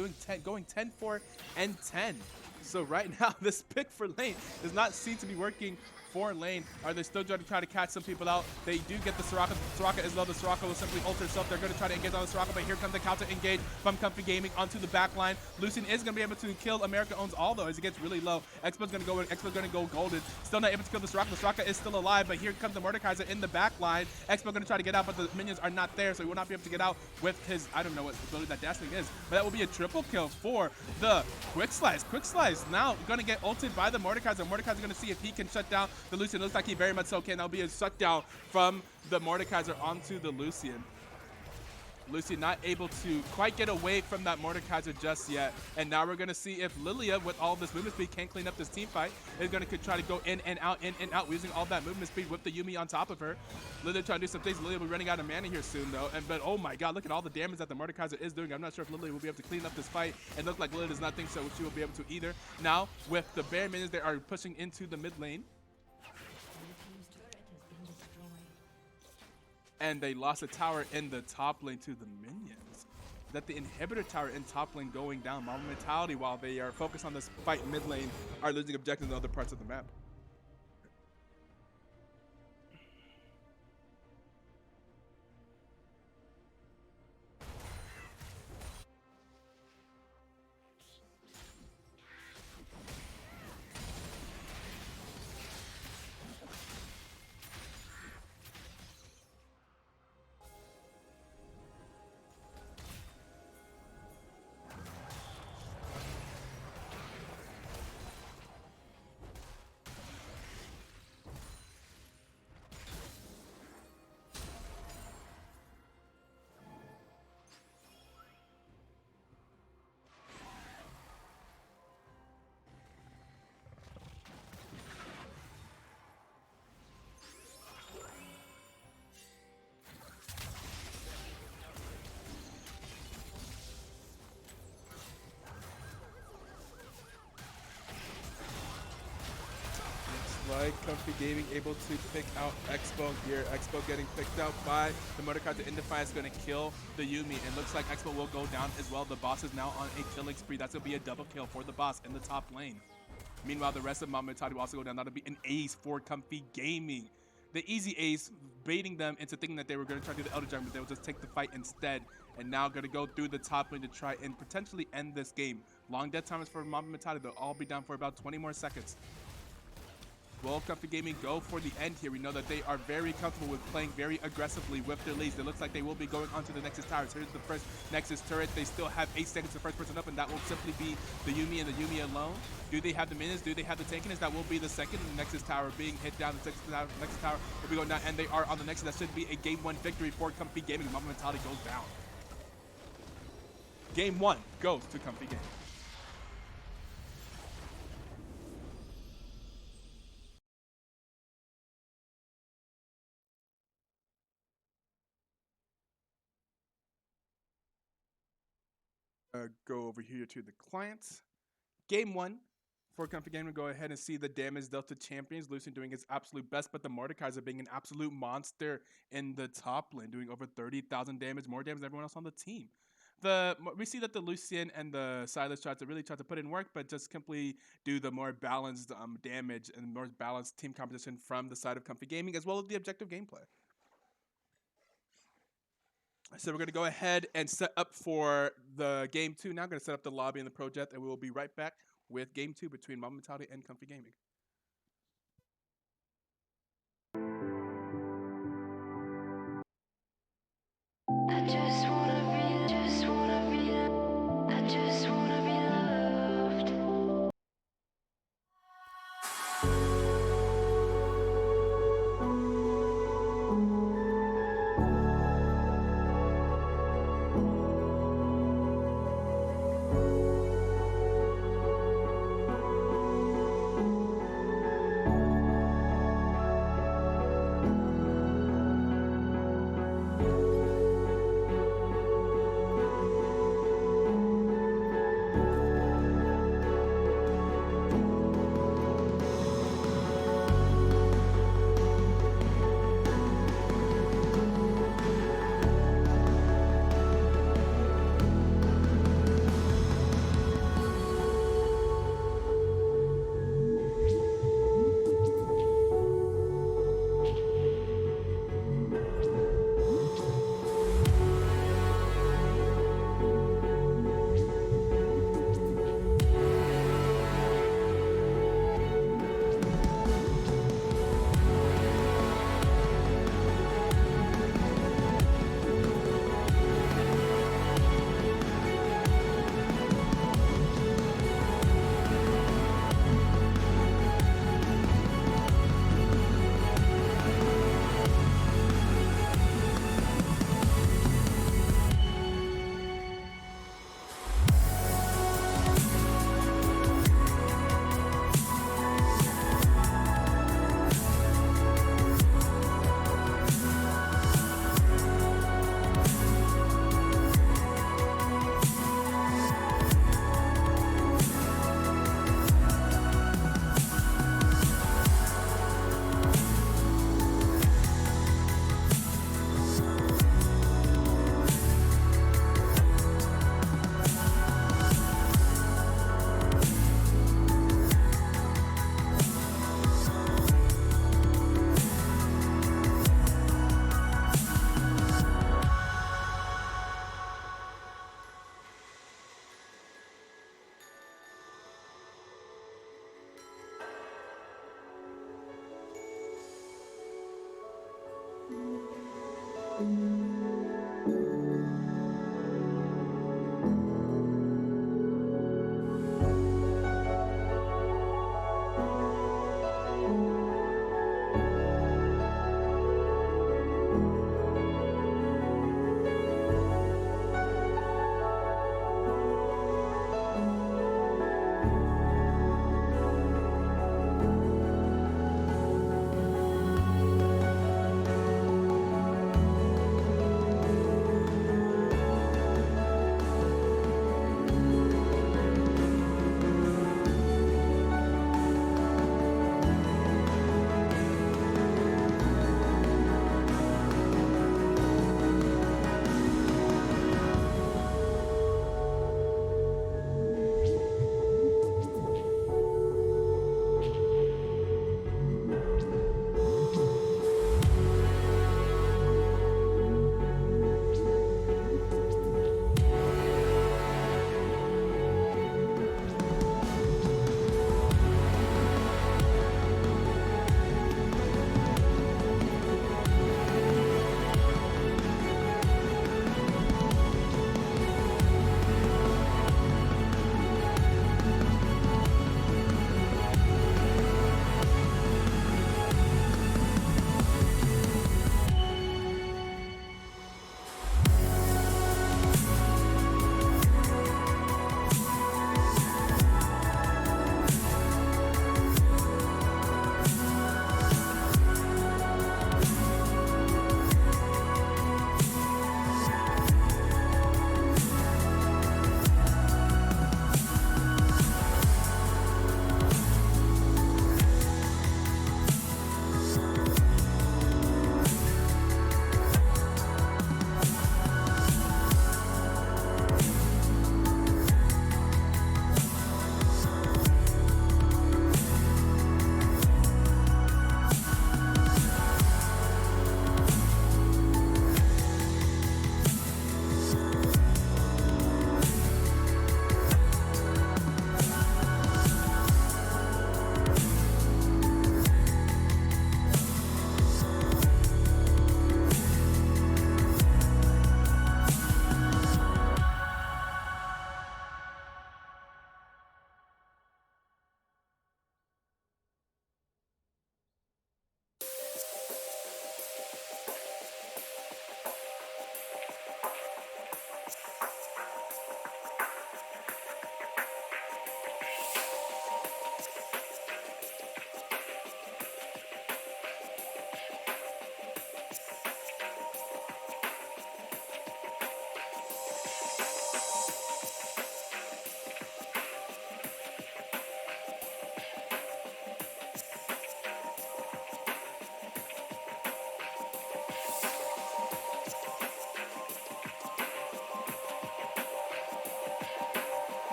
going 10-4 and 10. So right now, this pick for lane does not seem to be working for lane. Are they still going to try to catch some people out? They do get the Soraka. Soraka is low. The Soraka will simply ult herself. They're going to try to engage on the Soraka, but here comes the counter engage from Comfy Gaming onto the back line. Lucian is going to be able to kill America Owns All, though, as he gets really low. Expo's going to go in. Expo's going to go golden. Still not able to kill the Soraka. The Soraka is still alive, but here comes the Mordekaiser in the back line. Expo going to try to get out, but the minions are not there, so he will not be able to get out with his, I don't know what ability that dash thing is, but that will be a triple kill for the Quick Slice. Quick Slice now going to get ulted by the Mordekaiser. Mordekaiser going to see if he can shut down the Lucian. Looks like he very much so can. That'll be a shutdown from the Mordekaiser onto the Lucian. Lucian not able to quite get away from that Mordekaiser just yet. And now we're going to see if Lilia, with all this movement speed, can clean up this team fight. Is going to try to go in and out, using all that movement speed with the Yuumi on top of her. Lilia trying to do some things. Lilia will be running out of mana here soon, though. But oh my god, look at all the damage that the Mordekaiser is doing. I'm not sure if Lilia will be able to clean up this fight. It looks like Lilia does not think so. She will be able to either. Now, with the bare minions, they are pushing into the mid lane. And they lost a tower in the top lane to the minions. That the inhibitor tower in top lane going down. Mamba Mentality, while they are focused on this fight mid lane, are losing objectives in other parts of the map. Like Comfy Gaming able to pick out Expo here. Expo getting picked out by the Mordekaiser in Defiance, going to kill the Yuumi. And looks like Expo will go down as well. The boss is now on a killing spree. That's going to be a double kill for the boss in the top lane. Meanwhile, the rest of Mamba Mentality will also go down. That'll be an ace for Comfy Gaming. The easy ace, baiting them into thinking that they were going to try to do the Elder Dragon, but they will just take the fight instead. And now going to go through the top lane to try and potentially end this game. Long death times for Mamba Mentality. They'll all be down for about 20 more seconds. Will Comfy Gaming go for the end here? We know that they are very comfortable with playing very aggressively with their leads. It looks like they will be going onto the Nexus Towers. Here's the first Nexus turret. They still have 8 seconds to first person up, and that will simply be the Yuumi and the Yuumi alone. Do they have the minions? Do they have the tankiness? That will be the second Nexus Tower being hit down. The Nexus Tower will be going down, and they are on the Nexus. That should be a Game 1 victory for Comfy Gaming. Mamba Mentality goes down. Game 1 goes to Comfy Gaming. Go over here to the clients. Game 1 for Comfy Gaming. Go ahead and see the damage dealt to champions. Lucian doing his absolute best, but the Mordekaiser being an absolute monster in the top lane, doing over 30,000 damage, more damage than everyone else on the team. We see that the Lucian and the Silas try to put in work, but just simply do the more balanced damage and more balanced team composition from the side of Comfy Gaming, as well as the objective gameplay. So we're going to go ahead and set up for the Game 2. Now I'm going to set up the lobby and the project, and we will be right back with Game 2 between Mamba Mentality and Comfy Gaming. I just wanna be, I just wanna be loved.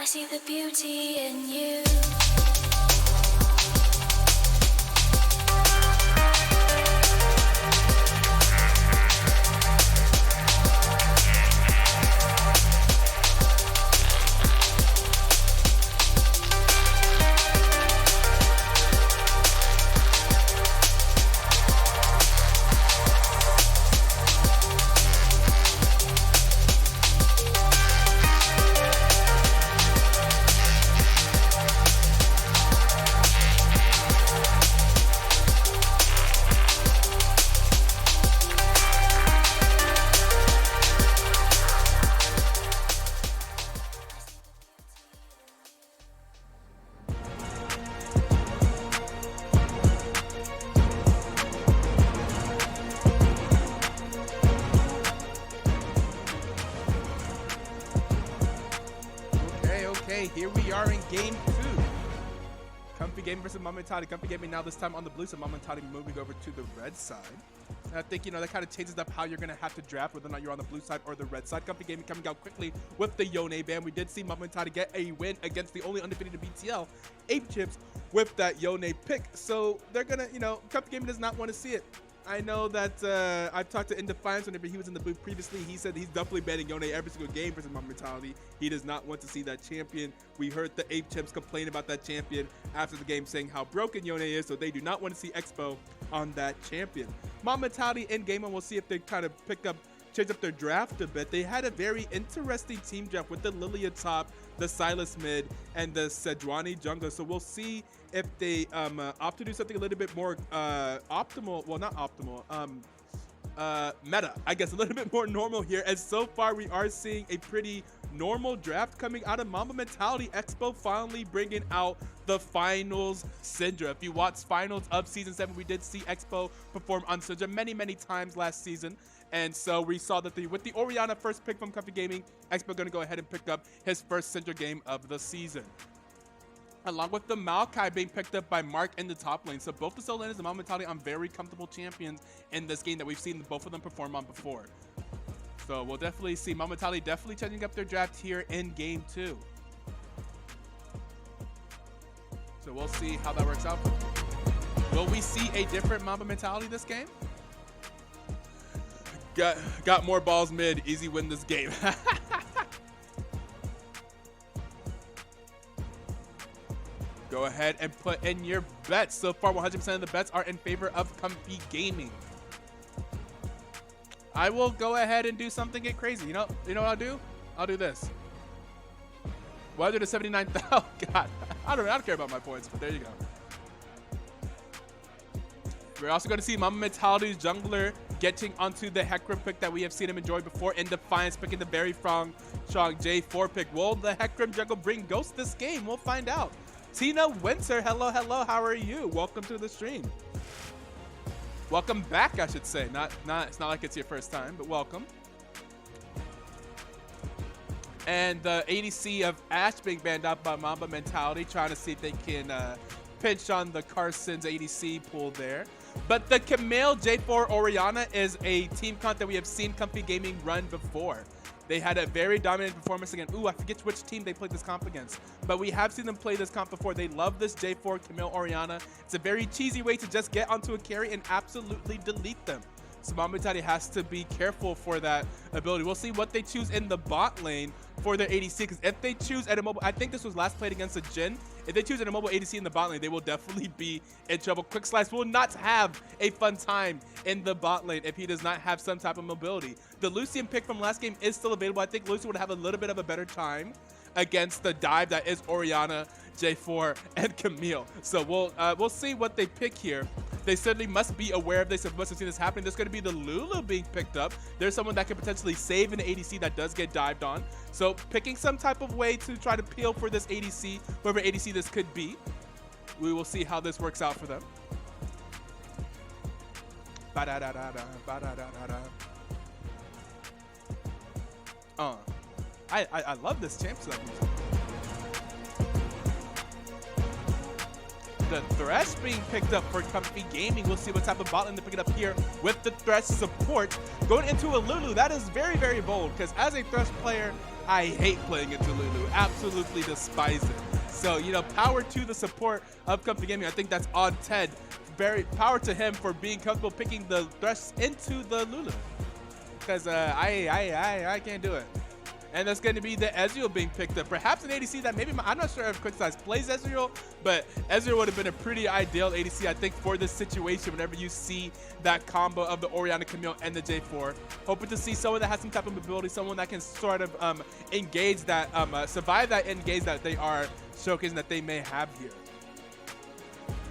I see the beauty in you. Okay, here we are in game 2. Comfy Gaming versus Mamba Mentality. Comfy Gaming now this time on the blue, so Mamba Mentality moving over to the red side. And I think, that kind of changes up how you're going to have to draft, whether or not you're on the blue side or the red side. Comfy Gaming coming out quickly with the Yone ban. We did see Mamba Mentality get a win against the only undefeated BTL, Ape Chips, with that Yone pick. So they're going to, Comfy Gaming does not want to see it. I know that I've talked to Indefiance whenever he was in the booth previously. He said he's definitely banning Yone every single game versus Mamba Mentality. He does not want to see that champion. We heard the Ape Chips complain about that champion after the game, saying how broken Yone is, so they do not want to see Expo on that champion. Mamba Mentality in game, and we'll see if they kind of change up their draft a bit. They had a very interesting team draft with the Lilia top, the Silas mid, and the Sejuani jungler. So we'll see if they opt to do something a little bit more optimal. Well, not optimal. Meta, I guess, a little bit more normal here. As so far, we are seeing a pretty normal draft coming out of Mamba Mentality. Expo finally bringing out the finals Syndra. If you watch finals of season 7, we did see Expo perform on Syndra many times last season. And so we saw that with the Orianna first pick from Comfy Gaming, Expo going to go ahead and pick up his first Syndra game of the season, along with the Maokai being picked up by Mark in the top lane. So both the solo laners and Mamba Mentality on very comfortable champions in this game that we've seen both of them perform on before. So we'll definitely see Mamba Mentality definitely changing up their draft here in game 2. So we'll see how that works out. Will we see a different Mamba Mentality this game? Got more balls mid, easy win this game. Go ahead and put in your bets. So far, 100% of the bets are in favor of Comfy Gaming. I will go ahead and do something get crazy. You know what I'll do? I'll do this. 179,000. Oh God, I don't care about my points, but there you go. We're also going to see Mamba Mentality's jungler getting onto the Hecarim pick that we have seen him enjoy before. In Defiance picking the very strong J4 pick. Will the Hecarim jungle bring Ghost this game? We'll find out. Tina Winter, hello, how are you? Welcome to the stream. Welcome back, I should say. It's not like it's your first time, but welcome. And the ADC of Ashe being banned out by Mamba Mentality, trying to see if they can pinch on the Carson's ADC pool there. But the Camille J4 Orianna is a team comp that we have seen Comfy Gaming run before. They had a very dominant performance against, I forget which team they played this comp against, but we have seen them play this comp before. They love this J4 Camille Orianna. It's a very cheesy way to just get onto a carry and absolutely delete them. So Mamba Mentality has to be careful for that ability. We'll see what they choose in the bot lane for their ADC, because if they choose an immobile, I think this was last played against a Jhin. If they choose an immobile ADC in the bot lane, they will definitely be in trouble. Quick Slice will not have a fun time in the bot lane if he does not have some type of mobility. The Lucian pick from last game is still available. I think Lucian would have a little bit of a better time against the dive that is Orianna, J4, and Camille. So we'll see what they pick here. They certainly must be aware of this and must have seen this happening. There's going to be the Lulu being picked up. There's someone that can potentially save an ADC that does get dived on. So picking some type of way to try to peel for this ADC, whoever ADC this could be. We will see how this works out for them. I love this champ select music. The Thresh being picked up for Comfy Gaming. We'll see what type of bot lane they pick it up here with the Thresh support. Going into a Lulu, that is very, very bold, because as a Thresh player, I hate playing into Lulu. Absolutely despise it. So, you know, power to the support of Comfy Gaming. I think that's on Ted. Very power to him for being comfortable picking the Thresh into the Lulu. Because I can't do it. And that's going to be the Ezreal being picked up. Perhaps an ADC that maybe, I'm not sure if Quick Size plays Ezreal, but Ezreal would have been a pretty ideal ADC, I think, for this situation whenever you see that combo of the Orianna Camille and the J4. Hoping to see someone that has some type of ability, someone that can sort of engage that, survive that engage that they are showcasing that they may have here.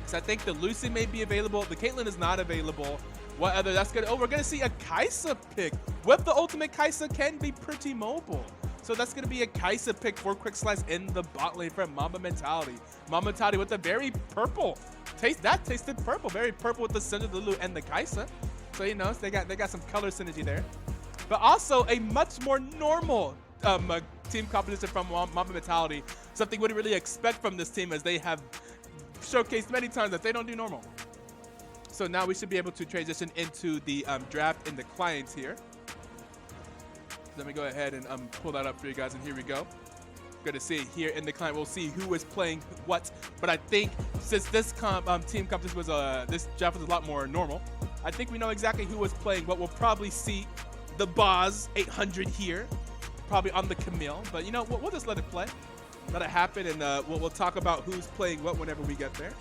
So I think the Lucy may be available. The Caitlyn is not available. What other? That's good. Oh, we're going to see a Kai'Sa pick. With the ultimate, Kai'Sa can be pretty mobile. So that's going to be a Kai'Sa pick for Quick Slice in the bot lane from Mamba Mentality. Mamba Mentality with a very purple taste. That tasted purple. Very purple with the Cinder, the Lulu, and the Kai'Sa. So, you know, they got some color synergy there. But also a much more normal team composition from Mamba Mentality. Something we wouldn't really expect from this team, as they have showcased many times that they don't do normal. So now we should be able to transition into the draft in the clients here. Let me go ahead and pull that up for you guys, and here we go. Good to see it here in the client. We'll see who is playing what, but I think since this team competition was this draft was a lot more normal, I think we know exactly who was playing what. We'll probably see the Boz 800 here, probably on the Camille, but you know, we'll just let it play, let it happen, and we'll talk about who's playing what whenever we get there.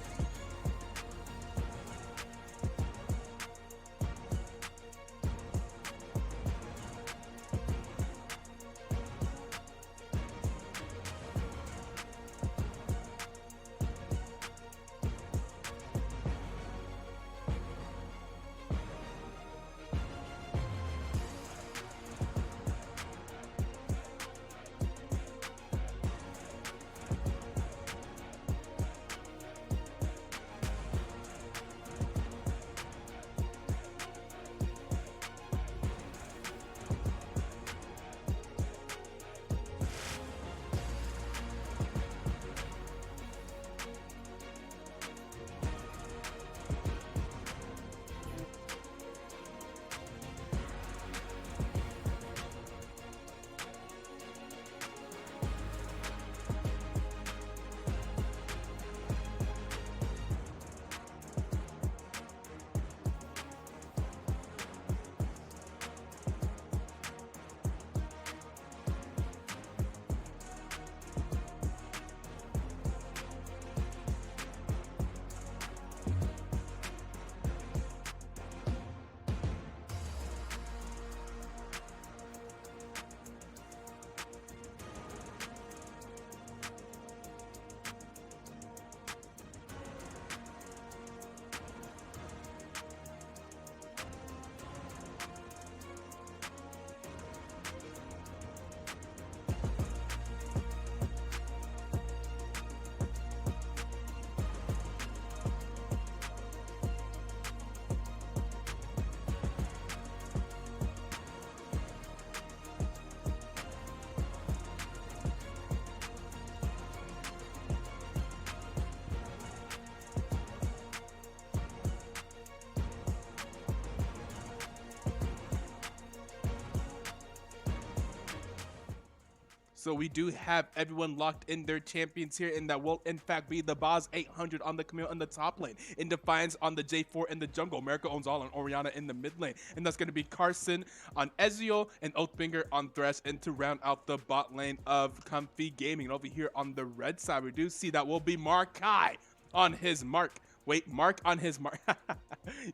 So we do have everyone locked in their champions here, and that will in fact be the Boz 800 on the Camille in the top lane, in Defiance on the J4 in the jungle, America Owns All on Orianna in the mid lane, and that's going to be Carson on Ezreal and Oathbringer on Thresh, and to round out the bot lane of Comfy Gaming. And over here on the red side, we do see that will be Markai on his Mark. Wait, Mark on his Mark.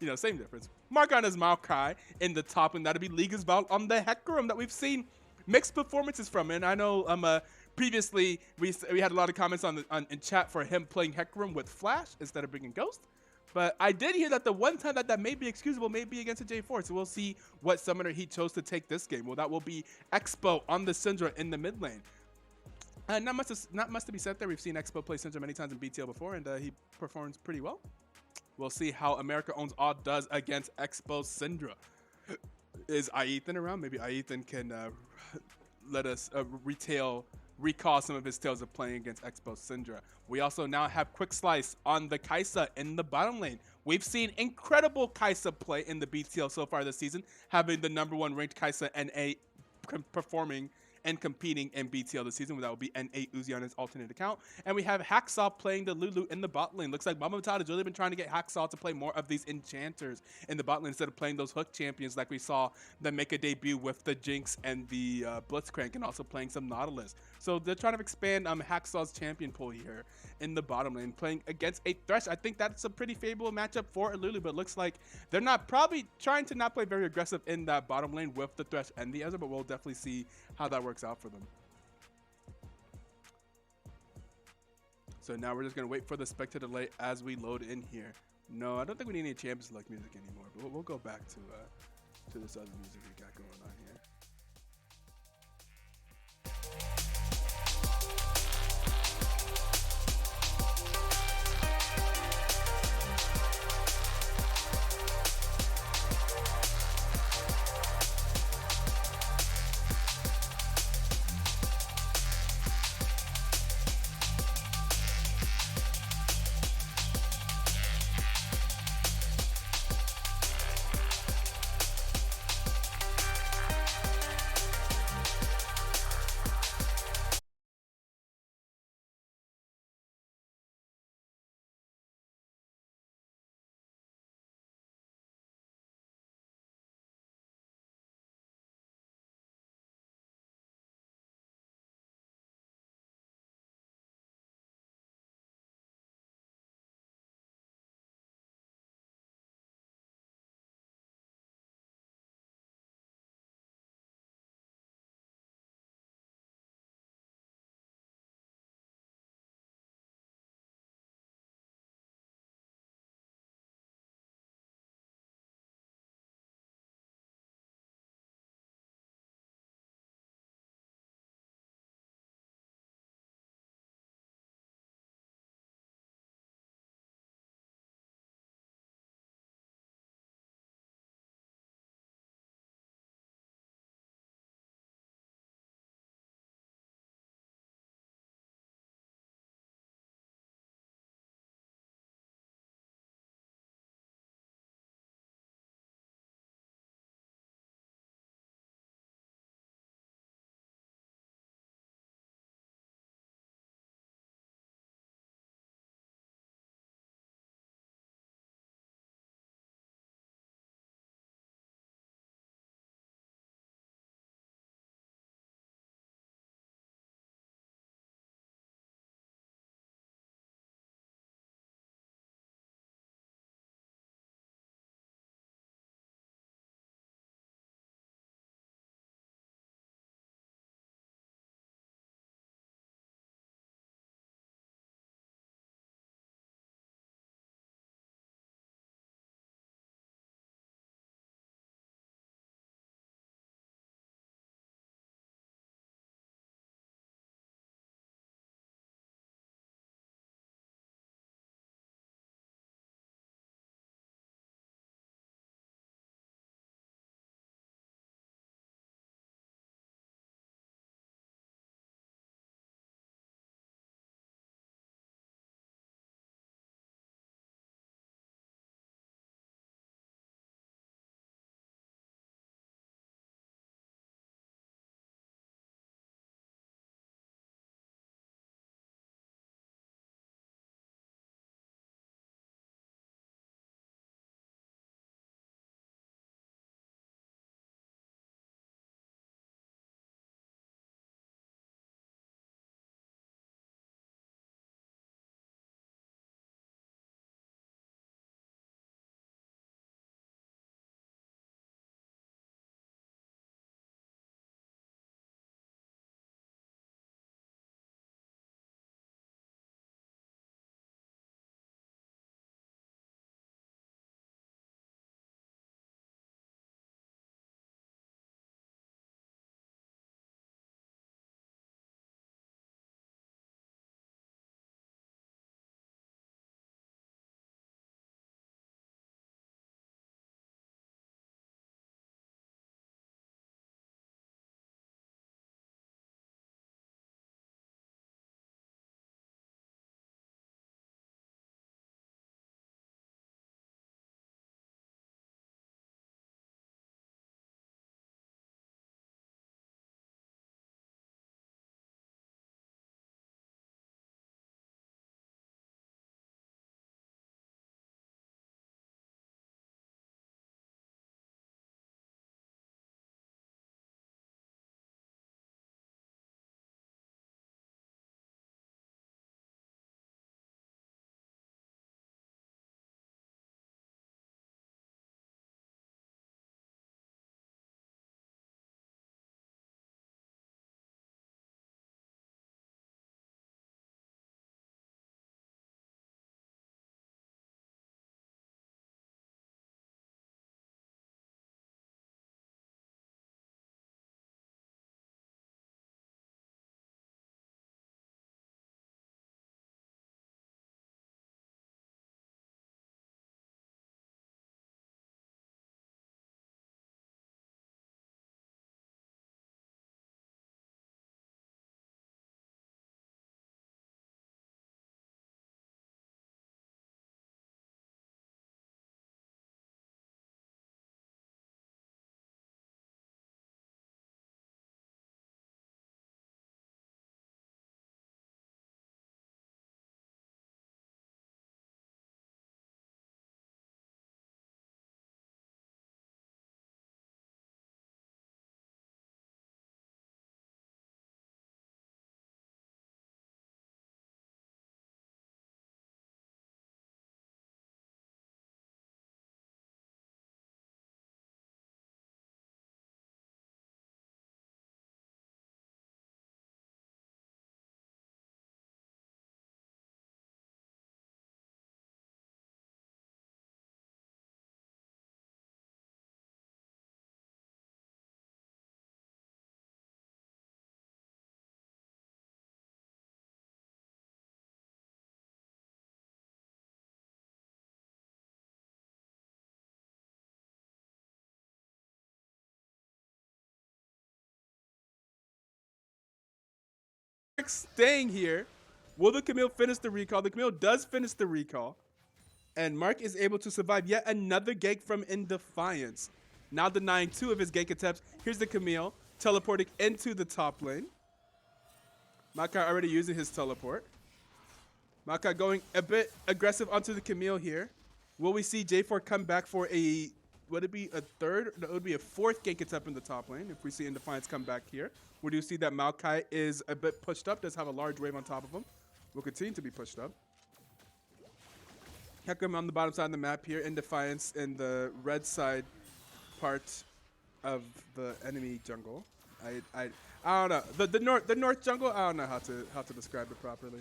You know, same difference. Mark on his Markai in the top, and that'll be Liga's Vault on the Hecarim that we've seen mixed performances from. And I know previously we had a lot of comments in chat for him playing Hecarim with Flash instead of bringing Ghost. But I did hear that the one time that may be excusable may be against the J4. So we'll see what summoner he chose to take this game. Well, that will be Expo on the Syndra in the mid lane. Not much to be said there. We've seen Expo play Syndra many times in BTL before, and he performs pretty well. We'll see how America Owns All does against Expo Syndra. Is Aethan around? Maybe Aethan can let us recall some of his tales of playing against Expo Syndra. We also now have Quick Slice on the Kai'Sa in the bottom lane. We've seen incredible Kai'Sa play in the BTL so far this season, having the #1 ranked Kai'Sa NA performing and competing in BTL this season. That will be N8 Uzi on his alternate account. And we have Hacksaw playing the Lulu in the bot lane. Looks like Mamba has really been trying to get Hacksaw to play more of these enchanters in the bot lane instead of playing those hook champions like we saw them make a debut with the Jinx and the Blitzcrank, and also playing some Nautilus. So they're trying to expand Hacksaw's champion pool here in the bottom lane, playing against a Thresh. I think that's a pretty favorable matchup for Lulu, but it looks like they're not probably trying to not play very aggressive in that bottom lane with the Thresh and the Ezra, but we'll definitely see how that works out for them. So now we're just going to wait for the spectator delay as we load in here. No, I don't think we need any Champions Select music anymore, but we'll go back to this other music we got going on here. staying here. Will the Camille finish the recall? The Camille does finish the recall. And Mark is able to survive yet another gank from In Defiance. Now denying 2 of his gank attempts. Here's the Camille teleporting into the top lane. Makai already using his teleport. Makai going a bit aggressive onto the Camille here. Will we see J4 come back for a, would it be a third? No, it would be a 4th gank attempt in the top lane if we see In Defiance come back here. We do see that Makai is a bit pushed up, does have a large wave on top of him. Will continue to be pushed up. Hecarim on the bottom side of the map here, In Defiance in the red side part of the enemy jungle. I don't know. The north jungle, I don't know how to describe it properly.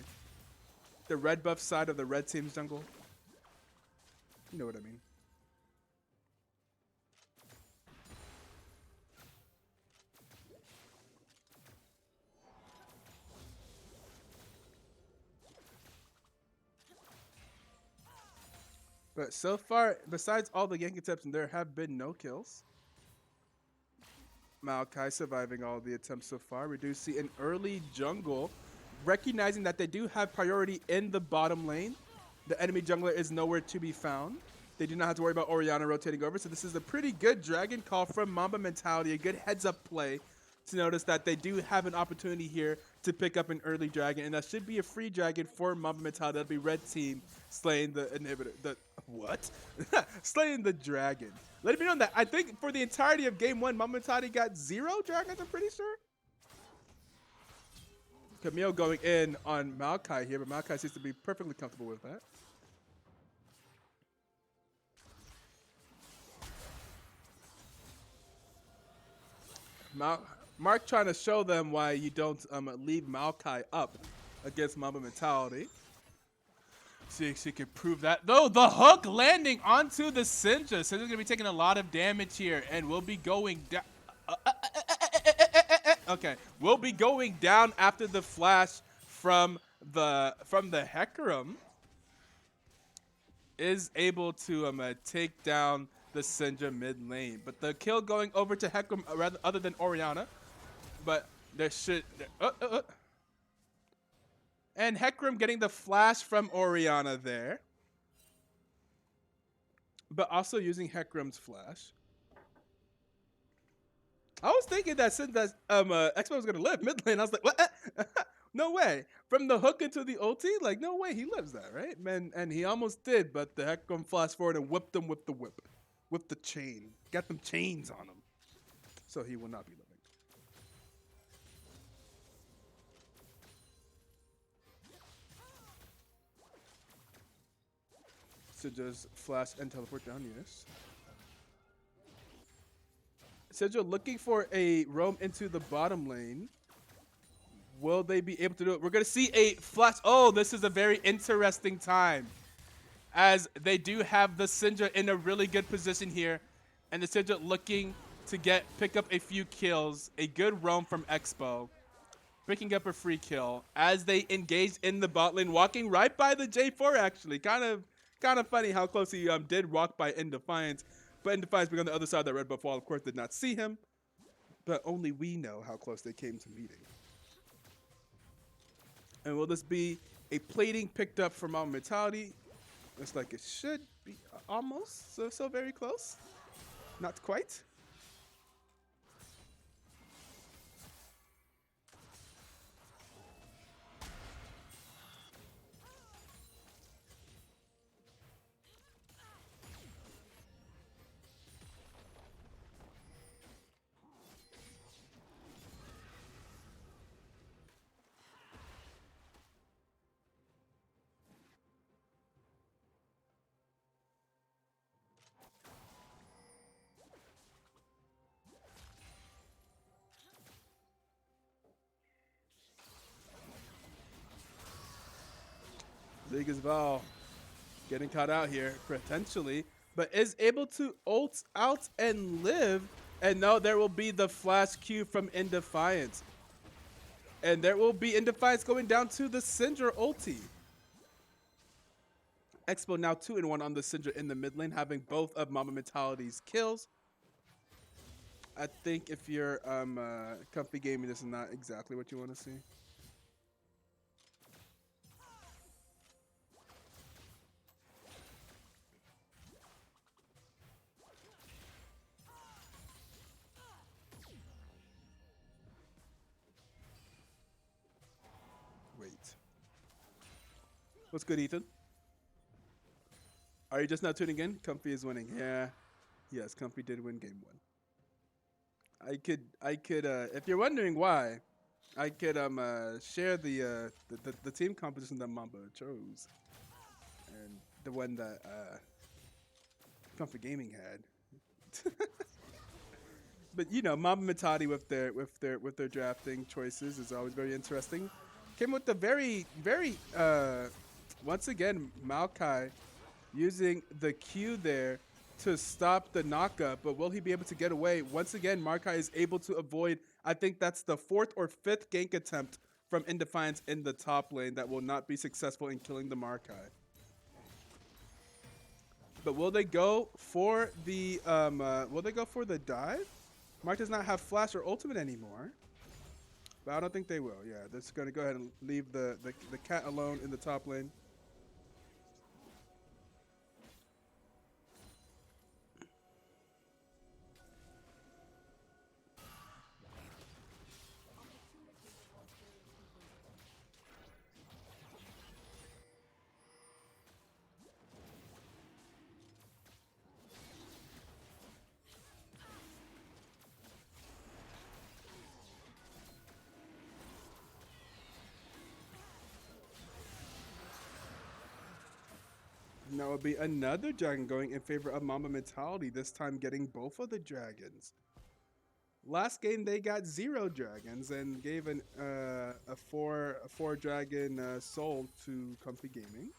The red buff side of the red team's jungle. You know what I mean. But so far, besides all the gank attempts, there have been no kills. Maokai surviving all the attempts so far. We do see an early jungle, recognizing that they do have priority in the bottom lane. The enemy jungler is nowhere to be found. They do not have to worry about Orianna rotating over, so this is a pretty good dragon call from Mamba Mentality, a good heads-up play to notice that they do have an opportunity here to pick up an early dragon, and that should be a free dragon for Mamba Mentality. That'll be red team slaying the inhibitor. What? Slaying the dragon. Let me know that. I think for the entirety of game 1, Mamba Mentality got 0 dragons, I'm pretty sure. Camille going in on Maokai here, but Maokai seems to be perfectly comfortable with that. Mark trying to show them why you don't leave Maokai up against Mamba Mentality. See if she can prove that. Though the hook landing onto the Syndra. Syndra's going to be taking a lot of damage here and will be going down. Okay, we'll be going down after the flash from the Hecarim is able to take down the Syndra mid lane. But the kill going over to Hecarim rather other than Orianna. But there should and Hecarim getting the flash from Orianna there. But also using Hecarim's flash. I was thinking that since that Expo was gonna live mid lane, I was like, what? No way. From the hook into the ulti, like no way he lives that, right? Man, and he almost did, but the Hecarim flashed forward and whipped him with the whip. With the chain. Got them chains on him. So he will not be living. So just flash and teleport down, yes. Sidra looking for a roam into the bottom lane. Will they be able to do it? We're going to see a flash. Oh, this is a very interesting time. As they do have the Syndra in a really good position here. And the Syndra looking to pick up a few kills. A good roam from Expo. Picking up a free kill. As they engage in the bot lane. Walking right by the J4 actually. Kind of funny how close he did walk by In Defiance. But In Defiance being on the other side of that red buff wall, of course, did not see him. But only we know how close they came to meeting. And will this be a plating picked up from our Mentality? Looks like it should be almost. So very close. Not quite. League as Val getting caught out here potentially, but is able to ult out and live. And no, there will be the flash Q from In Defiance. And there will be In Defiance going down to the Syndra ulti. Expo now 2-1 on the Syndra in the mid lane, having both of Mamba Mentality's kills. I think if you're comfy gaming, this is not exactly what you want to see. What's good, Ethan? Are you just now tuning in? Comfy is winning. Yeah. Yes, Comfy did win game 1. I could if you're wondering why, I could share the team composition that Mamba chose. And the one that Comfy Gaming had. But you know, Mamba Matati with their drafting choices is always very interesting. Came with the very once again Maokai using the Q there to stop the knockup, but will he be able to get away? Once again, Maokai is able to avoid, I think that's the 4th or 5th gank attempt from Indefiance in the top lane that will not be successful in killing the Maokai. But will they go for the dive? Mark does not have flash or ultimate anymore. But I don't think they will. Yeah, they're just gonna go ahead and leave the cat alone in the top lane. Now will be another dragon going in favor of Mamba Mentality, this time getting both of the dragons. Last game they got 0 dragons and gave a four dragon soul to Comfy Gaming.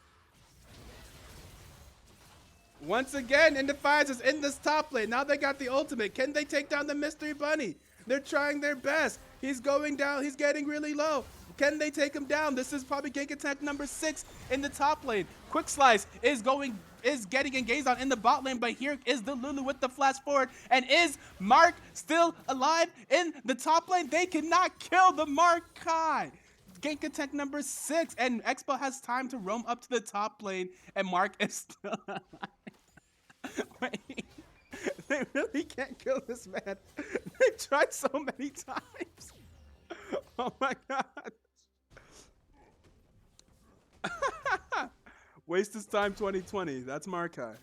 Once again, Indefiance is in this top lane. Now they got the ultimate. Can they take down the Mystery Bunny? They're trying their best. He's going down. He's getting really low. Can they take him down? This is probably gank attack number 6 in the top lane. Quick Slice is getting engaged on in the bot lane, but here is the Lulu with the flash forward. And is Mark still alive in the top lane? They cannot kill the Markai. Gank attack number 6, and Expo has time to roam up to the top lane, and Mark is still alive. Wait, they really can't kill this man. They tried so many times. Oh my god. Waste his time 2020. That's Markai.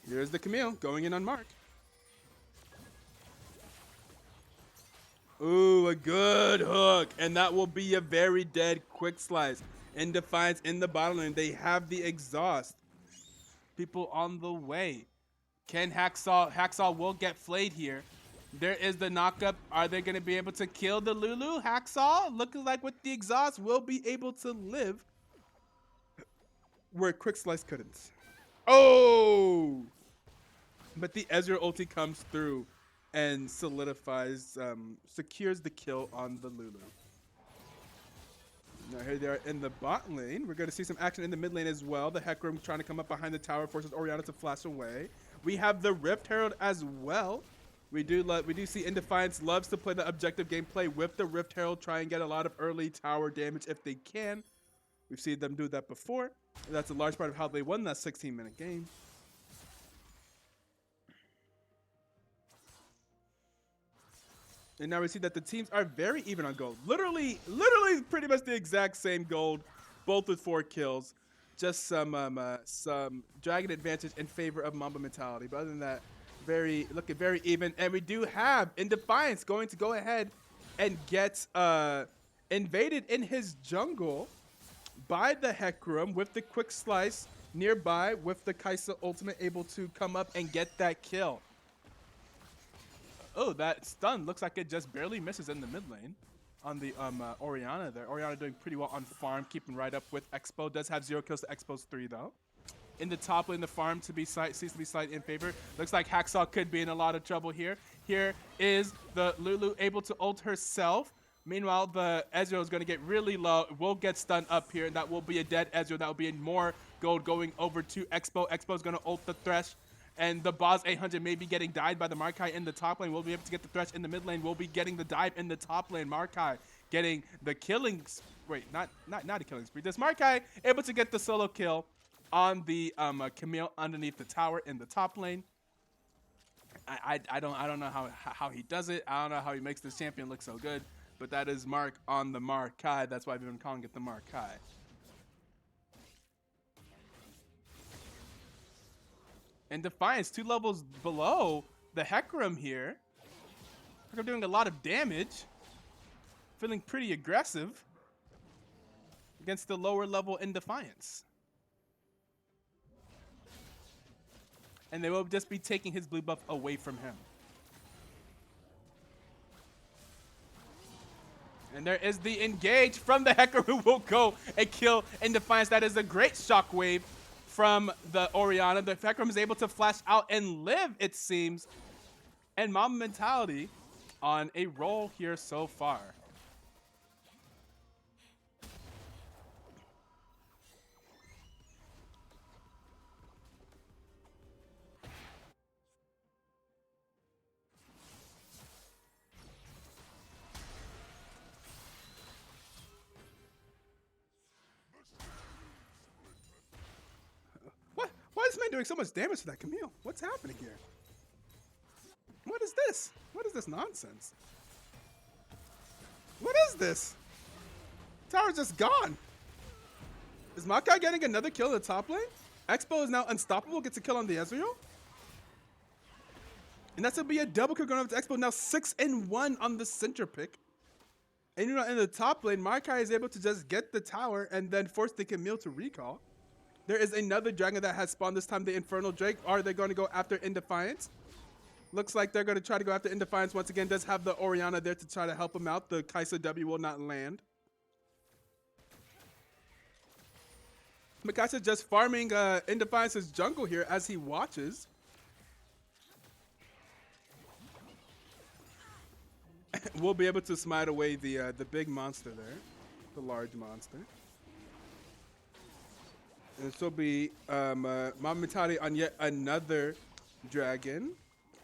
Here's the Camille going in on Mark. Ooh, a good hook. And that will be a very dead Quick Slice. Indefiance in the bottom lane. They have the exhaust. People on the way. Can Hacksaw will get flayed here. There is the knockup. Are they going to be able to kill the Lulu? Hacksaw, looking like with the exhaust, will be able to live where Quick Slice couldn't. Oh! But the Ezreal ulti comes through and solidifies, secures the kill on the Lulu. Now here they are in the bot lane. We're going to see some action in the mid lane as well. The Hecarim trying to come up behind the tower, forces Orianna to flash away. We have the Rift Herald as well. We do see Indefiance loves to play the objective gameplay with the Rift Herald, try and get a lot of early tower damage if they can. We've seen them do that before. And that's a large part of how they won that 16-minute game. And now we see that the teams are very even on gold. Literally pretty much the exact same gold, both with 4 kills. Just some dragon advantage in favor of Mamba Mentality. But other than that, looking very even. And we do have Indefiance going to go ahead and get invaded in his jungle by the Hecarim with the Quick Slice nearby with the Kaisa ultimate able to come up and get that kill. Oh, that stun looks like it just barely misses in the mid lane on the Orianna there. Orianna doing pretty well on farm, keeping right up with Expo. Does have 0 kills to Expo's 3 though. In the top lane, the farm seems to be slightly in favor. Looks like Hacksaw could be in a lot of trouble here. Here is the Lulu able to ult herself. Meanwhile, the Ezreal is going to get really low. Will get stunned up here, and that will be a dead Ezreal. That will be more gold going over to Expo. Expo is going to ult the Thresh. And the Boz 800 may be getting died by the Markai in the top lane. We'll be able to get the Thresh in the mid lane. We'll be getting the dive in the top lane. Markai getting the killing. Wait, not a killing spree. This Markai able to get the solo kill on the Camille underneath the tower in the top lane. I don't know how he does it. I don't know how he makes this champion look so good. But that is Mark on the Markai. That's why I've been calling it the Markai. And Defiance, 2 levels below the Hecarim here. Hecarim doing a lot of damage. Feeling pretty aggressive against the lower level in Defiance. And they will just be taking his blue buff away from him. And there is the engage from the Hecarim, who will go and kill in Defiance. That is a great shockwave from the Orianna. The Hecarim is able to flash out and live, it seems. And Mamba Mentality on a roll here so far. Why is this man doing so much damage to that Camille? What's happening here? What is this? What is this nonsense? What is this? Tower's just gone. Is Makai getting another kill in the top lane? Expo is now unstoppable, gets a kill on the Ezreal. And that's gonna be a double kill going over to Expo. Now 6-1 on the center pick. And you know, in the top lane, Makai is able to just get the tower and then force the Camille to recall. There is another dragon that has spawned, this time the Infernal Drake. Are they going to go after Indefiance? Looks like they're going to try to go after Indefiance once again. Does have the Orianna there to try to help him out. The Kaisa W will not land. Mikaisa just farming Indefiance's jungle here as he watches. We'll be able to smite away the big monster there. The large monster. And this will be Mamba Mentality on yet another dragon.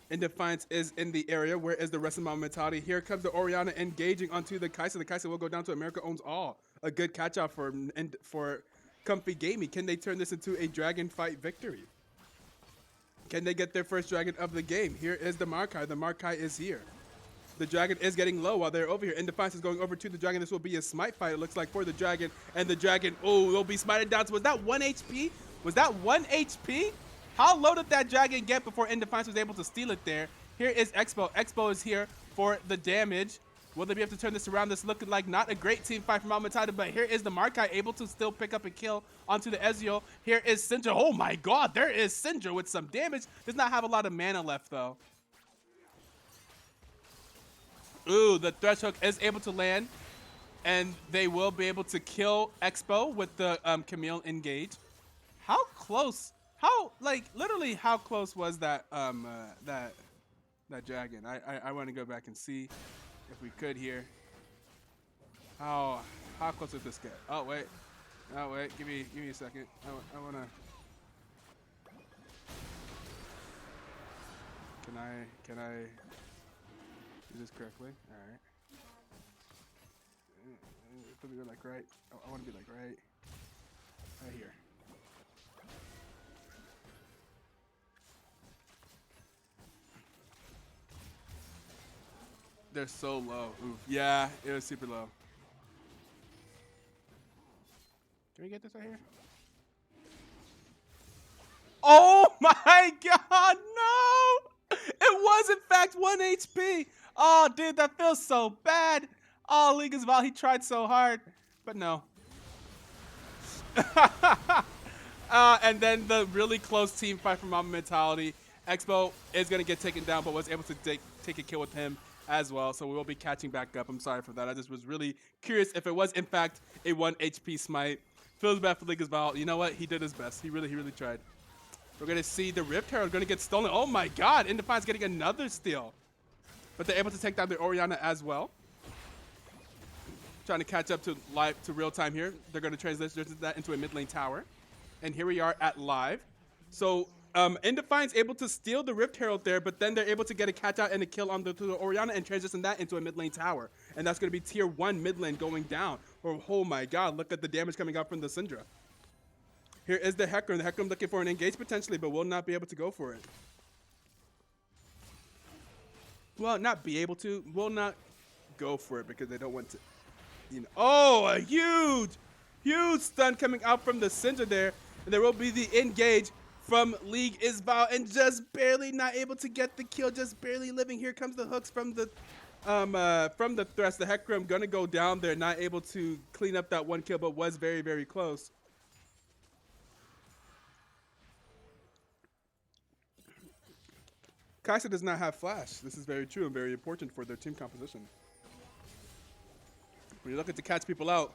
Indefiance is in the area. Where is the rest of Mamba Mentality? Here comes the Orianna engaging onto the Kaisa. The Kaisa will go down to America Owns All. A good catch out for Comfy Gaming. Can they turn this into a dragon fight victory? Can they get their first dragon of the game? Here is the Markai. The Markai is here. The dragon is getting low while they're over here. Indefiance is going over to the dragon. This will be a smite fight, it looks like, for the dragon. And the dragon, oh, will be smited down. So was that 1 HP? Was that 1 HP? How low did that dragon get before Indefiance was able to steal it there? Here is Expo. Expo is here for the damage. Will they be able to turn this around? This looking like not a great team fight from Mamba Mentality, but here is the Markai able to still pick up a kill onto the Ezreal. Here is Syndra. Oh my god, there is Syndra with some damage. Does not have a lot of mana left though. Ooh, the Thresh Hook is able to land, and they will be able to kill Expo with the Camille engage. How close? How, like, literally how close was that that dragon? I want to go back and see if we could here. How close did this get? Oh wait, give me a second. I wanna. Can I do this correctly? All right. Put me like right. I want to be like right here. They're so low. Oof. Yeah, it was super low. Can we get this right here? Oh my god, no! It was in fact 1 HP. Oh, dude, that feels so bad. Oh, Liga's Val, he tried so hard, but no. And then the really close team fight from Mamba Mentality. Expo is going to get taken down, but was able to take a kill with him as well. So we will be catching back up. I'm sorry for that. I just was really curious if it was, in fact, a 1 HP smite. Feels bad for Liga's Val. You know what? He did his best. He really tried. We're going to see the Rift Herald going to get stolen. Oh my god, Indefiance getting another steal. But they're able to take down the Orianna as well. Trying to catch up to real time here. They're going to transition that into a mid lane tower. And here we are at live. So Indefiance able to steal the Rift Herald there, but then they're able to get a catch out and a kill on the Orianna and transition that into a mid lane tower. And that's going to be tier 1 mid lane going down. Oh my god, look at the damage coming out from the Syndra. Here is the Hecarim. The Hecarim looking for an engage potentially, but will not be able to go for it. well, not be able to, will not go for it because they don't want to, Oh, a huge stun coming out from the center there. And there will be the engage from League Isbal and just barely not able to get the kill, just barely living. Here comes the hooks from the thrust. The Hecarim gonna go down there, not able to clean up that one kill, but was very, very close. Kai'Sa does not have flash. This is very true and very important for their team composition. When you're looking to catch people out,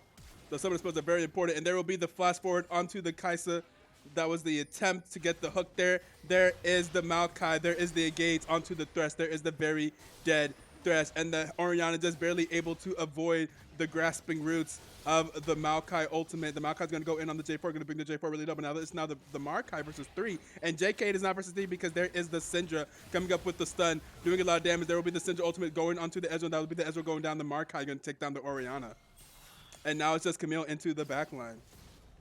the summon spells are very important, and there will be the flash forward onto the Kai'Sa. That was the attempt to get the hook there. There is the Maokai. There is the engage onto the thrust. There is the very dead thrust, and the Orianna just barely able to avoid the grasping roots of the Maokai ultimate. The Maokai's going to go in on the J4, going to bring the J4 really low, but now it's now the Maokai versus 3, and JK is not versus 3 because there is the Syndra coming up with the stun, doing a lot of damage. There will be the Syndra ultimate going onto the Ezreal, that will be the Ezreal going down. The Maokai going to take down the Orianna. And now it's just Camille into the backline.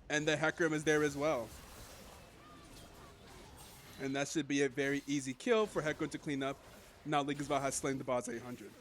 And the Hecarim is there as well. And that should be a very easy kill for Hecarim to clean up. Now League Isbal has slain the boss 800.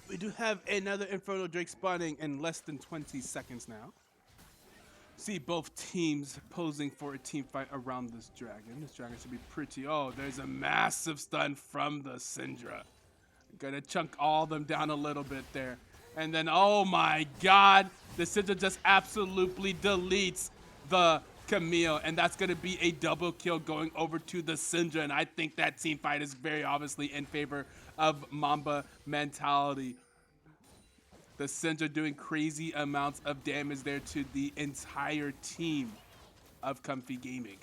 We do have another Inferno Drake spawning in less than 20 seconds now. See both teams posing for a team fight around this dragon. This dragon should be pretty. Oh, there's a massive stun from the Syndra. Gonna chunk all them down a little bit there. And then, oh my god, the Syndra just absolutely deletes the Camille, and that's gonna be a double kill going over to the Syndra, and I think that team fight is very obviously in favor of Mamba mentality. The Syndra doing crazy amounts of damage there to the entire team of Comfy Gaming.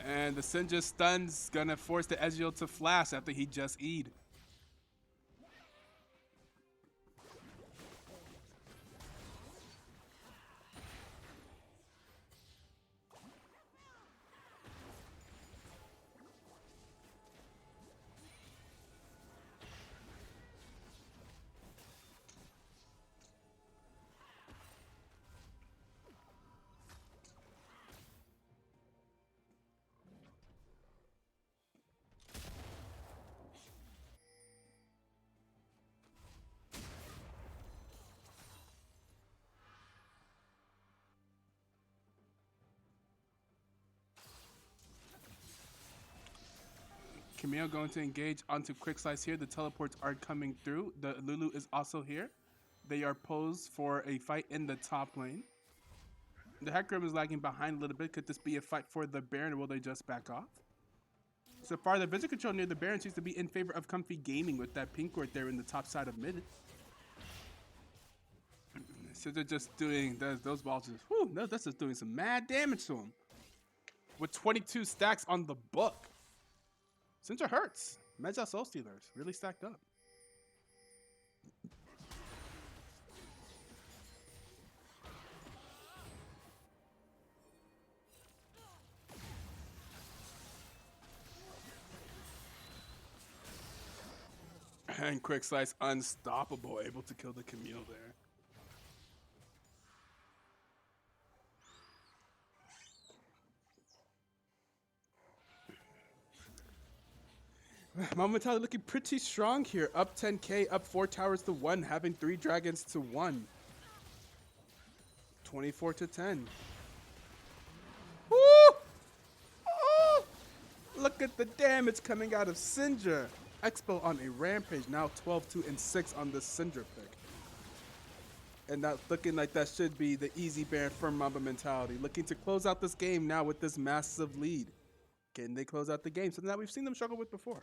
And the Syndra stun's gonna force the Ezreal to flash after he just E'd. Camille going to engage onto Quick Slice here. The teleports are coming through. The Lulu is also here. They are posed for a fight in the top lane. The Hecarim is lagging behind a little bit. Could this be a fight for the Baron, or will they just back off? So far, the vision control near the Baron seems to be in favor of Comfy Gaming with that pink ward there in the top side of mid. So they're just doing those balls. Just, whew, that's just doing some mad damage to him. With 22 stacks on the book. Syndra hurts. Magi Soul Stealers really stacked up. And Quick Slice unstoppable, able to kill the Camille there. Mamba looking pretty strong here. Up 10k, up 4 towers to 1, having 3 dragons to 1. 24 to 10. at the damage coming out of Syndra. Expo on a rampage, now 12-2-6 on the Syndra pick. And that looking like that should be the easy bear for Mamba mentality. Looking to close out this game now with this massive lead. Can they close out the game? Something that we've seen them struggle with before.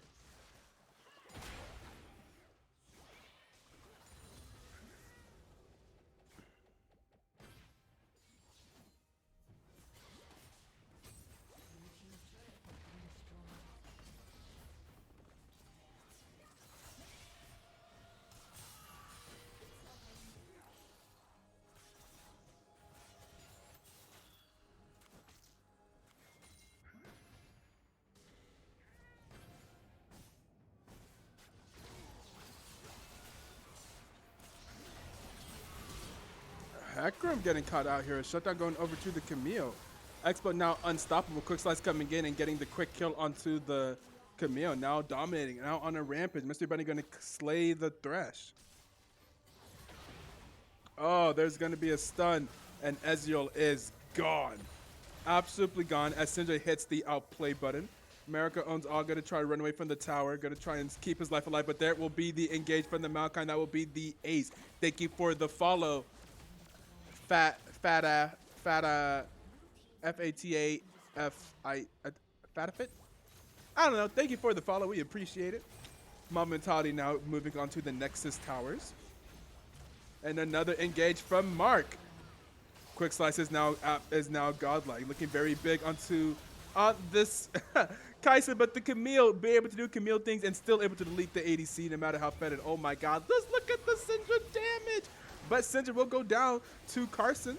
Heckram getting caught out here. Shutdown going over to the Camille. Expo now unstoppable. Quick slice coming in and getting the quick kill onto the Camille. Now dominating. Now on a rampage. Mystery Bunny going to slay the Thresh. Oh, there's going to be a stun. And Ezreal is gone. Absolutely gone as Syndra hits the outplay button. America owns all. Going to try to run away from the tower. Going to try and keep his life alive. But there will be the engage from the Maokai. That will be the ace. Thank you for the follow. Fata, F-A-T-A-F-I, Fatafit? I don't know. Thank you for the follow. We appreciate it. Mamba mentality now moving on to the Nexus Towers. And another engage from Mark. Quick slice is now godlike. Looking very big onto this Kai'Sa, but the Camille be able to do Camille things and still able to delete the ADC no matter how fed it. Oh my god. Let's look at the Syndra damage. But Syndra will go down to Carson.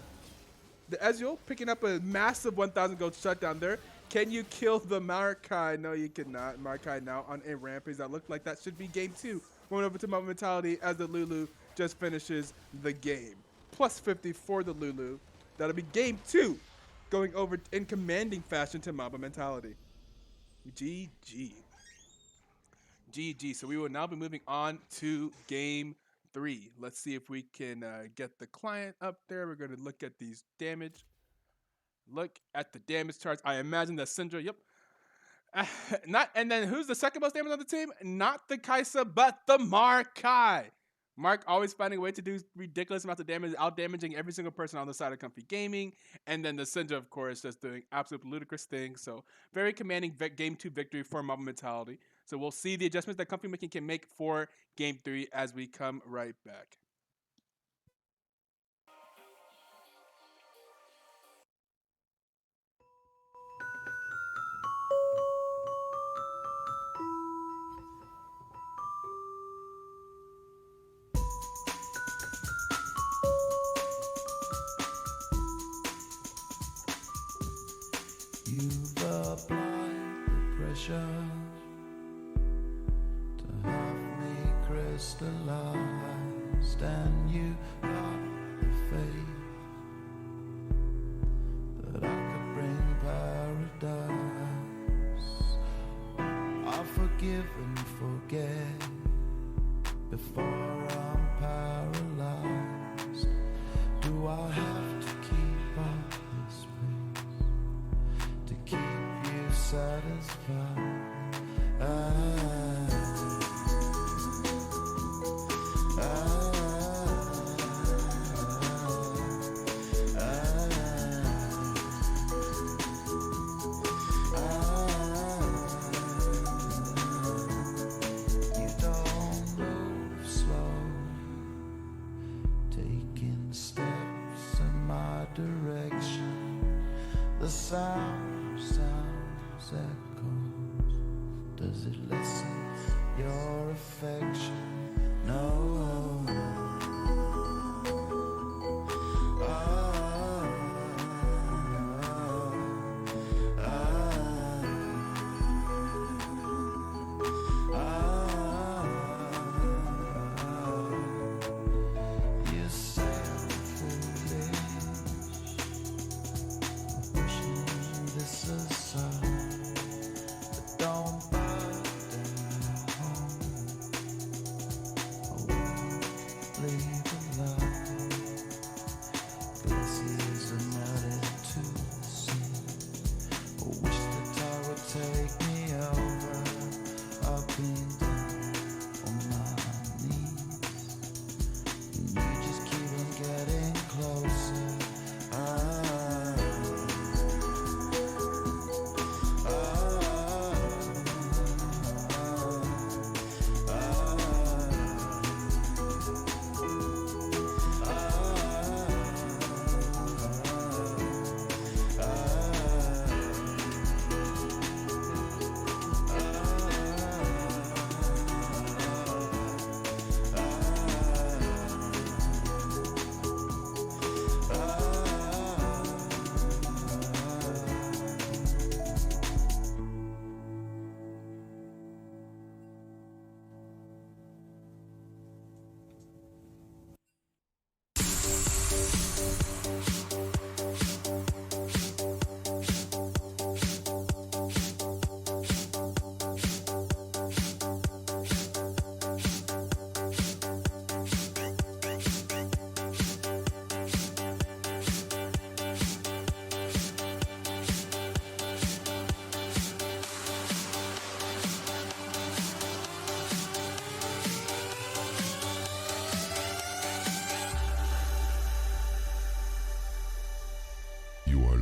The Ezreal picking up a massive 1,000 gold shutdown there. Can you kill the Maokai? No, you cannot. Maokai now on a rampage. That looked like that should be game 2. Going over to Mamba mentality as the Lulu just finishes the game. Plus 50 for the Lulu. That'll be game 2. Going over in commanding fashion to Mamba mentality. GG. GG. So we will now be moving on to game 3. Let's see if we can get the client up there. We're going to look at these damage. Look at the damage charts. I imagine that Syndra, yep. And then who's the second most damage on the team? Not the Kai'Sa, but the Maokai. Mark always finding a way to do ridiculous amounts of damage, out damaging every single person on the side of Comfy Gaming. And then the Syndra, of course, just doing absolute ludicrous things. So very commanding game 2 victory for Mamba mentality. So we'll see the adjustments that Comfy Making can make for game 3 as we come right back. You've applied the pressure to have me crystallized, and you got the faith that I could bring paradise. I'll forgive and forget before I'm paralyzed. Do I have to keep up this pace to keep you satisfied? You don't move slow, taking steps in my direction. The sound sounds echoes. Does it lessen your affection? No. You sound foolish, pushing this aside, but don't bow down. I won't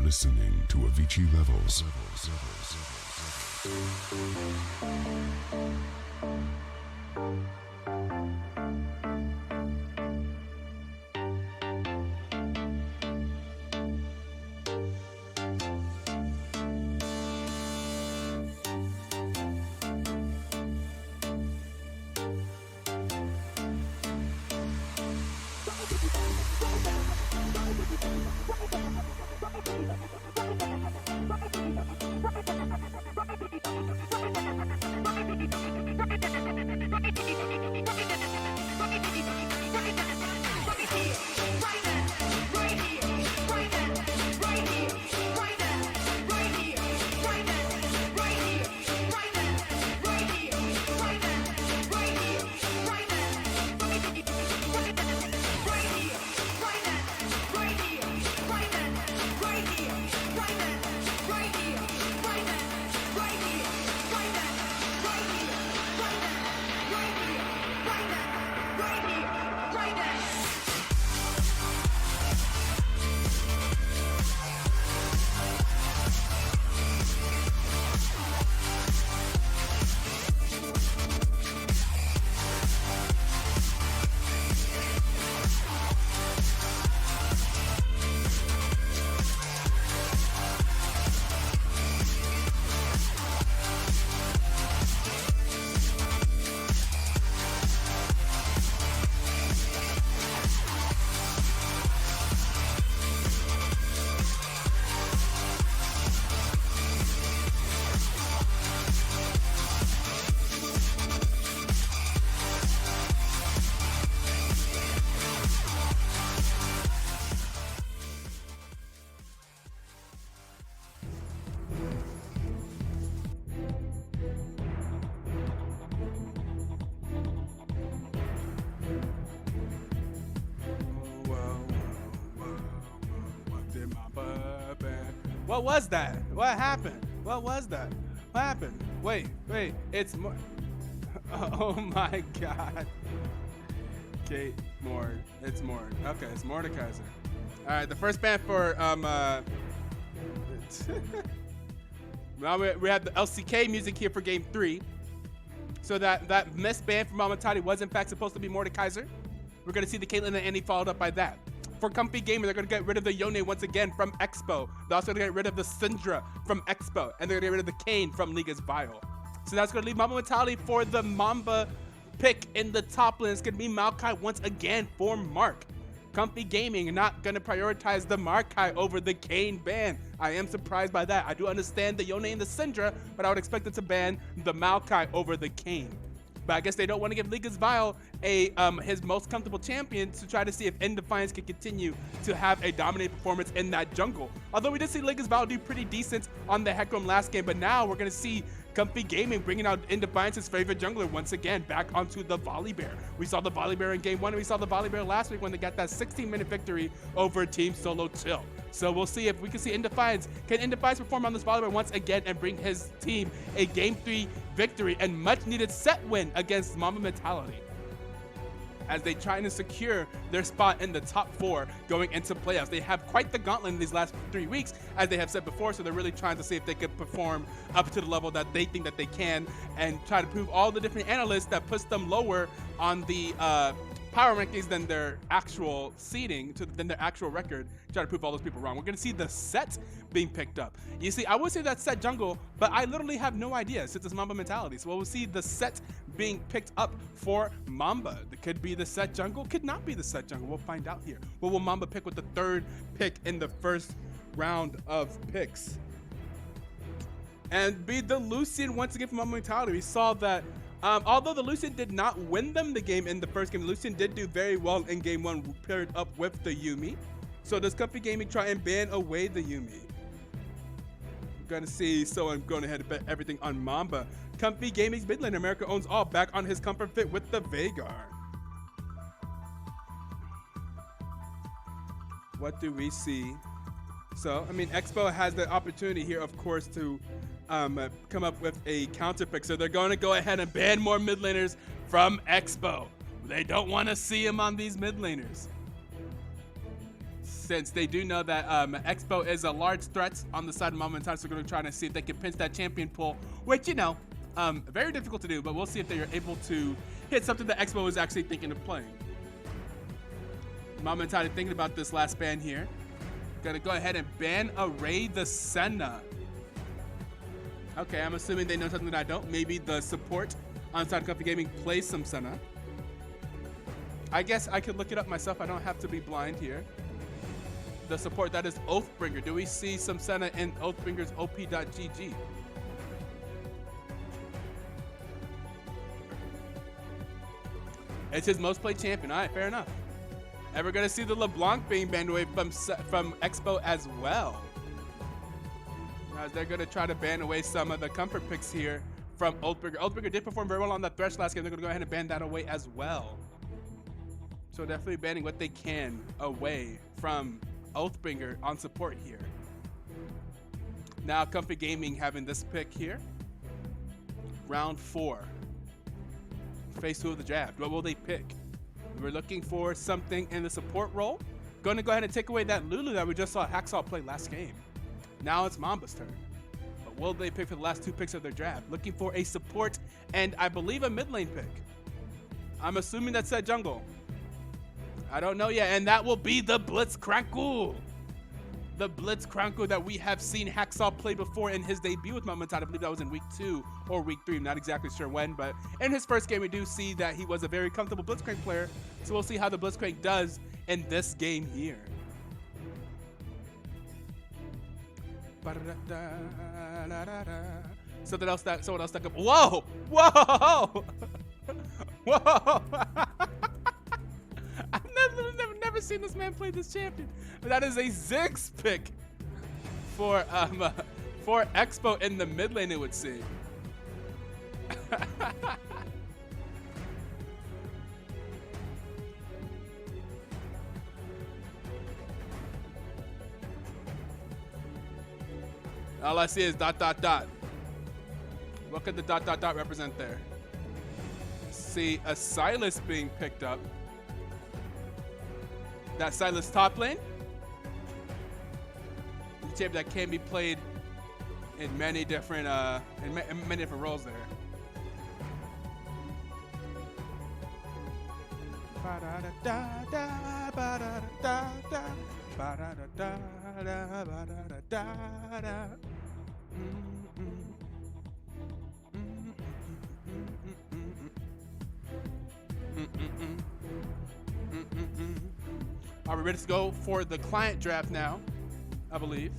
listening to Avicii Levels. What was that? What happened? What was that? What happened? Wait, it's more. Oh my god. Kate Mord. It's Mord. Okay, it's Mordekaiser. Alright, the first ban for now we have the LCK music here for game 3. So that missed ban from Mamatati was in fact supposed to be Mordekaiser. We're gonna see the Caitlyn and Annie followed up by that. For Comfy Gamer, they're gonna get rid of the Yone once again from Expo. They're also gonna get rid of the Syndra from Expo, and they're gonna get rid of the Kane from League is Vile. So that's gonna leave Mamba Mentality for the Mamba pick in the top lane. It's gonna be Maokai once again for Mark. Comfy Gaming not gonna prioritize the Maokai over the Kane ban. I am surprised by that. I do understand the Yone and the Syndra, but I would expect it to ban the Maokai over the Kane. But I guess they don't want to give League is Vile his most comfortable champion to try to see if Indefiance can continue to have a dominant performance in that jungle. Although we did see League is Vile do pretty decent on the Hecarim last game, but now we're going to see Comfy Gaming bringing out Indefiance's favorite jungler once again back onto the Volibear. We saw the Volibear in game 1, and we saw the Volibear last week when they got that 16-minute victory over Team Solo Chill. So we'll see if we can see Indefiance. Can Indefiance perform on this Volibear once again and bring his team a game 3 victory and much needed set win against Mamba Mentality, as they try to secure their spot in the top 4 going into playoffs. They have quite the gauntlet in these last 3 weeks, as they have said before, so they're really trying to see if they could perform up to the level that they think that they can and try to prove all the different analysts that puts them lower on the power rankings than their actual seeding, than their actual record, try to prove all those people wrong. We're going to see the set being picked up. You see, I would say that set jungle, but I literally have no idea since it's Mamba Mentality. So we'll see the set being picked up for Mamba. It could be the set jungle, could not be the set jungle. We'll find out here. What will Mamba pick with the 3rd pick in the first round of picks? And be the Lucian once again from Mamba Mentality. We saw that although the Lucian did not win them the game in the first game, the Lucian did do very well in game 1 paired up with the Yuumi. So does Comfy Gaming try and ban away the Yuumi? We're gonna see, so I'm going ahead and bet everything on Mamba. Comfy Gaming's mid lane, America owns all, back on his comfort fit with the Veigar. What do we see? So, I mean, Expo has the opportunity here, of course, to come up with a counter pick. So they're going to go ahead and ban more mid laners from Expo. They don't want to see him on these mid laners. since they do know that Expo is a large threat on the side of Mamba and Tide, so they're going to try to see if they can pinch that champion pull, which, you know, very difficult to do, but we'll see if they are able to hit something that Expo is actually thinking of playing. Mamba and Tide thinking about this last ban here. Gonna go ahead and ban Array the Senna. Okay, I'm assuming they know something that I don't. Maybe the support on Side Comfy Gaming plays some Senna. I guess I could look it up myself. I don't have to be blind here. The support, that is Oathbringer. Do we see some Senna in Oathbringer's op.gg? It's his most played champion. All right, fair enough. And we're gonna see the LeBlanc being banned away from Expo as well. As they're gonna try to ban away some of the comfort picks here from Oathbringer. Oathbringer did perform very well on that Thresh last game. They're gonna go ahead and ban that away as well. So definitely banning what they can away from Oathbringer on support here. Now Comfy Gaming having this pick here. Round 4. Phase 2 of the draft. What will they pick? We're looking for something in the support role. Going to go ahead and take away that Lulu that we just saw Hacksaw play last game. Now it's Mamba's turn. But will they pick for the last 2 picks of their draft? Looking for a support and I believe a mid lane pick. I'm assuming that's that jungle. I don't know yet. And that will be the Blitzcrank. The Blitzcrank that we have seen Hacksaw play before in his debut with Mamba. I believe that was in week 2 or week 3. I'm not exactly sure when, but in his first game, we do see that he was a very comfortable Blitzcrank player. So we'll see how the Blitzcrank does in this game here. Someone else that could. Whoa! Whoa! Whoa! I've never seen this man play this champion. That is a Ziggs pick for Expo in the mid lane, it would seem. All I see is ... What could the ... represent there? See a Silas being picked up. That Silas top lane. The champion that can be played in many different many different roles there. Are we ready to go for the client draft now? I believe.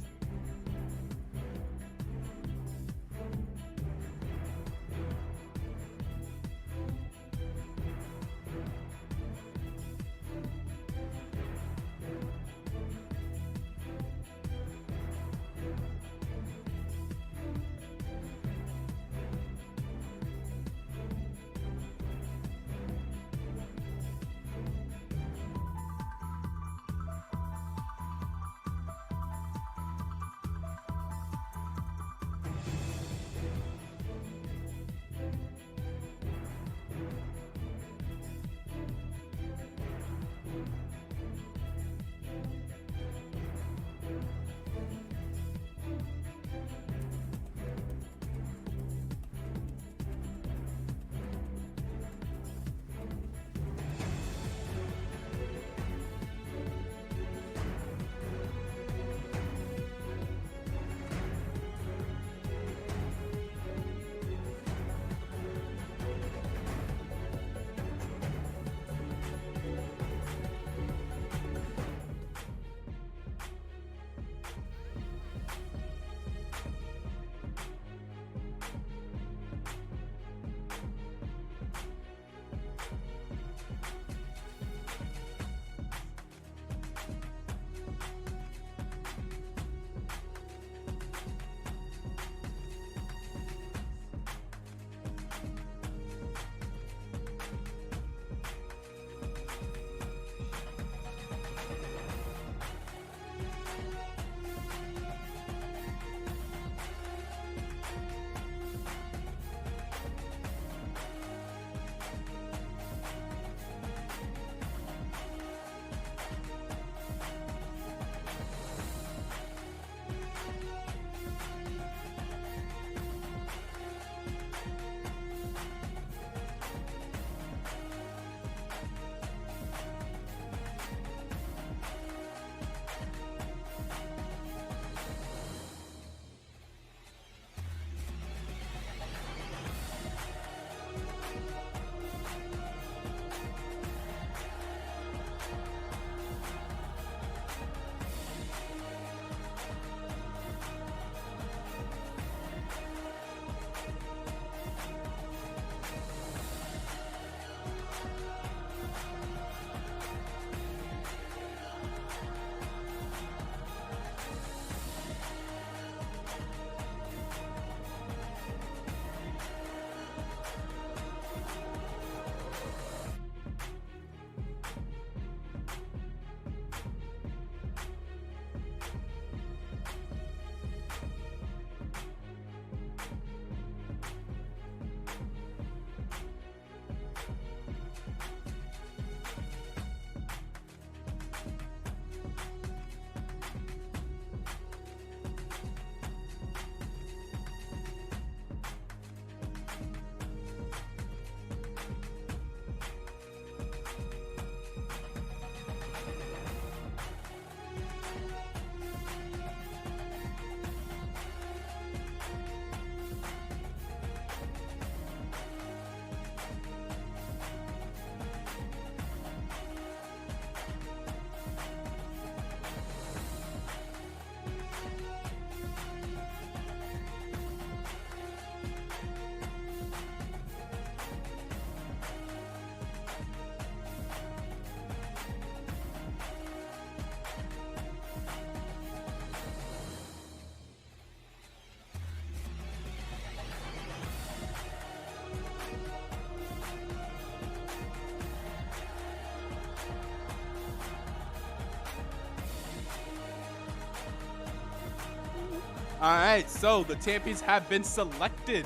All right, so the champions have been selected,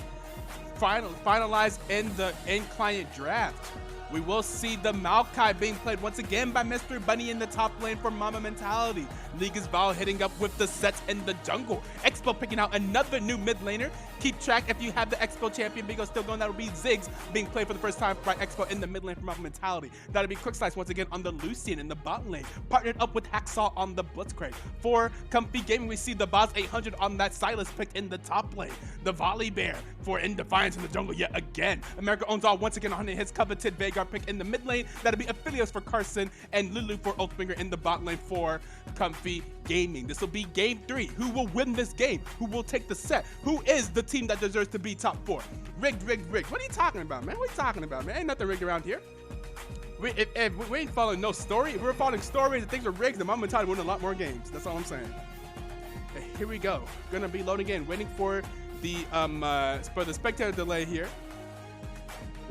finalized in the in-client draft. We will see the Maokai being played once again by Mr. Bunny in the top lane for Mamba Mentality. Liga's Val hitting up with the sets in the jungle. Expo picking out another new mid laner. Keep track if you have the Expo champion Bigo still going. That will be Ziggs being played for the first time by Expo in the mid lane for Mamba Mentality. That'll be Quick Slice once again on the Lucian in the bot lane. Partnered up with Hacksaw on the Blitzcrank. For Comfy Gaming, we see the Boz 800 on that Silas picked in the top lane. The Volley Bear for In Defiance in the jungle yet again. America owns all once again on his coveted Veigar pick in the mid lane. That'll be Aphelios for Carson and Lulu for Oathbringer in the bot lane for Comfy Gaming. This will be game 3. Who will win this game? Who will take the set? Who is the team that deserves to be top 4? Rigged. What are you talking about, man? What are you talking about, man? Ain't nothing rigged around here. If we ain't following no story. If we're following stories and things are rigged, then I'm gonna try to win a lot more games. That's all I'm saying. Okay, here we go. Gonna be loading in, waiting for the spectator delay here.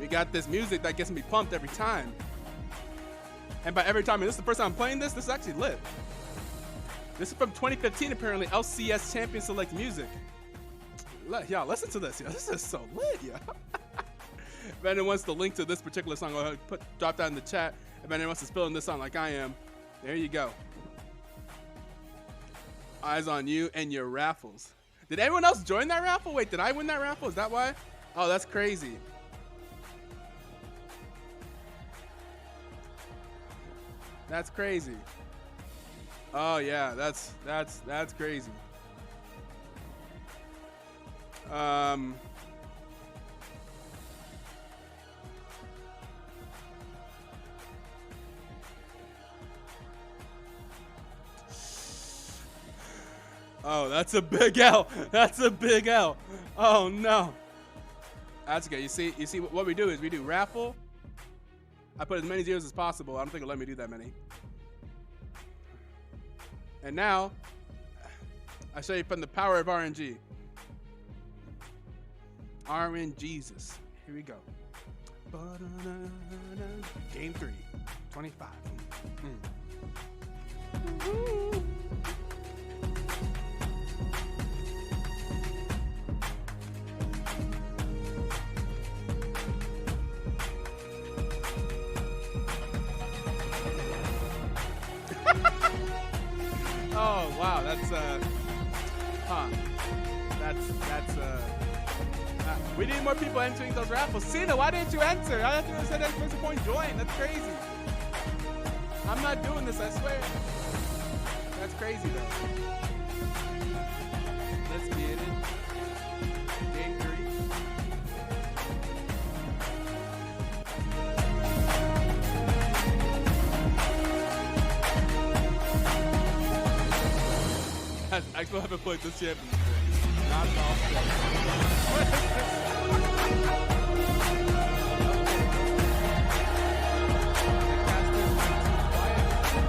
We got this music that gets me pumped every time. And by every time, and this is the first time I'm playing this, this is actually lit. This is from 2015, apparently, LCS Champion Select Music. Y'all, listen to this, yo. This is so lit, yo. If anyone wants the link to this particular song, go ahead and drop that in the chat. If anyone wants to spill in this song like I am, there you go. Eyes on you and your raffles. Did anyone else join that raffle? Wait, did I win that raffle? Is that why? Oh, that's crazy. That's crazy. Oh yeah, that's crazy. Oh, that's a big L. That's a big L. Oh no. That's okay. You see what we do is we do raffle. I put as many zeros as possible. I don't think it'll let me do that many. And now I show you from the power of RNG. RNGesus. Here we go. Game 3, 25. Oh wow, that's we need more people entering those raffles. Cena, why didn't you enter? I have to say that first point join. That's crazy. I'm not doing this, I swear. That's crazy though. Let's get it. Game 3. I still haven't played this champion before. Not at all.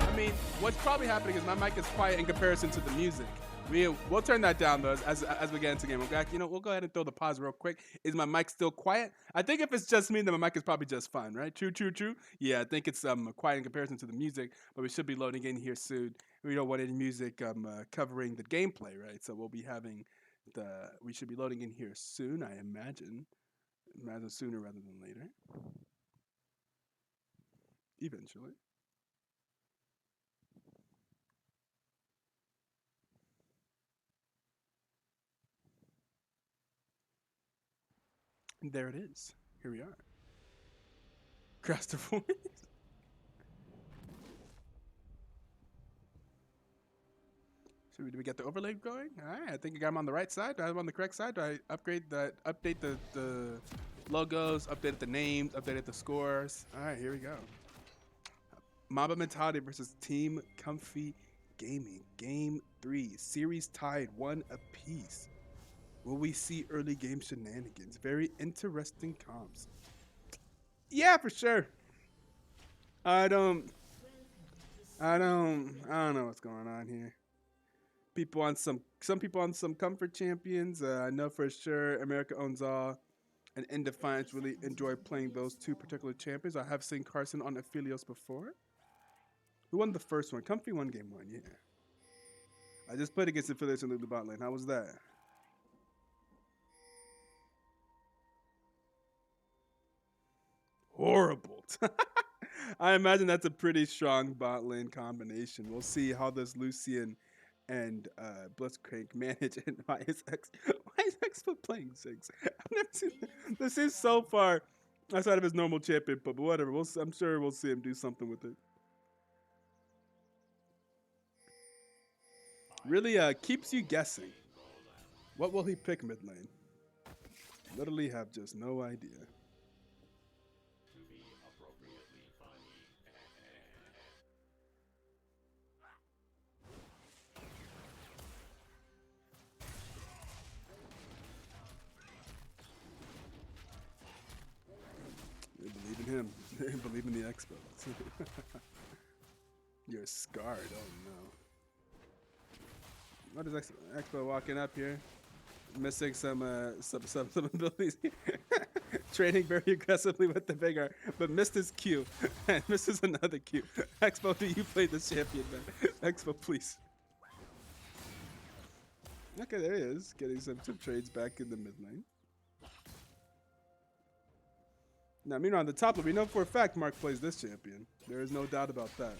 I mean, what's probably happening is my mic is quiet in comparison to the music. We'll turn that down though as we get into the game. Okay, you know, we'll go ahead and throw the pause real quick. Is my mic still quiet? I think if it's just me, then my mic is probably just fine, right? True. Yeah, I think it's quiet in comparison to the music, but we should be loading in here soon. We don't want any music covering the gameplay, right? So we'll be having we should be loading in here soon, I imagine. Imagine sooner rather than later. Eventually. And there it is. Here we are. Craster voice. So do we get the overlay going? All right, I think I got them on the right side. Do I have them on the correct side? Do I update the logos, update the names, update the scores? All right, here we go. Mamba Mentality versus Team Comfy Gaming. Game 3. Series tied 1 apiece. Will we see early game shenanigans? Very interesting comps. Yeah, for sure. I don't know what's going on here. Some people on some comfort champions. I know for sure America Owns All and In Defiance really enjoy playing those two particular champions. I have seen Carson on Aphelios before. Who won the first one? Comfy won game 1, yeah. I just played against Affiliation in the bot lane. How was that? Horrible. I imagine that's a pretty strong bot lane combination. We'll see how this Lucian and Blitzcrank manage. And why is Expo playing Ziggs? I've never seen this. Is so far outside of his normal champion, but whatever. I'm sure we'll see him do something with it. Really keeps you guessing. What will he pick mid lane? Literally have just no idea. They believe in him. They believe in the Expo. You're scarred. Oh no. What is Expo walking up here? Missing some abilities. Training very aggressively with the Vigor, but missed his Q and misses another Q. Expo, do you play this champion, man? Expo, please. Okay, there he is, getting some trades back in the mid lane. Now, meanwhile, on the top lane, we know for a fact Mark plays this champion. There is no doubt about that.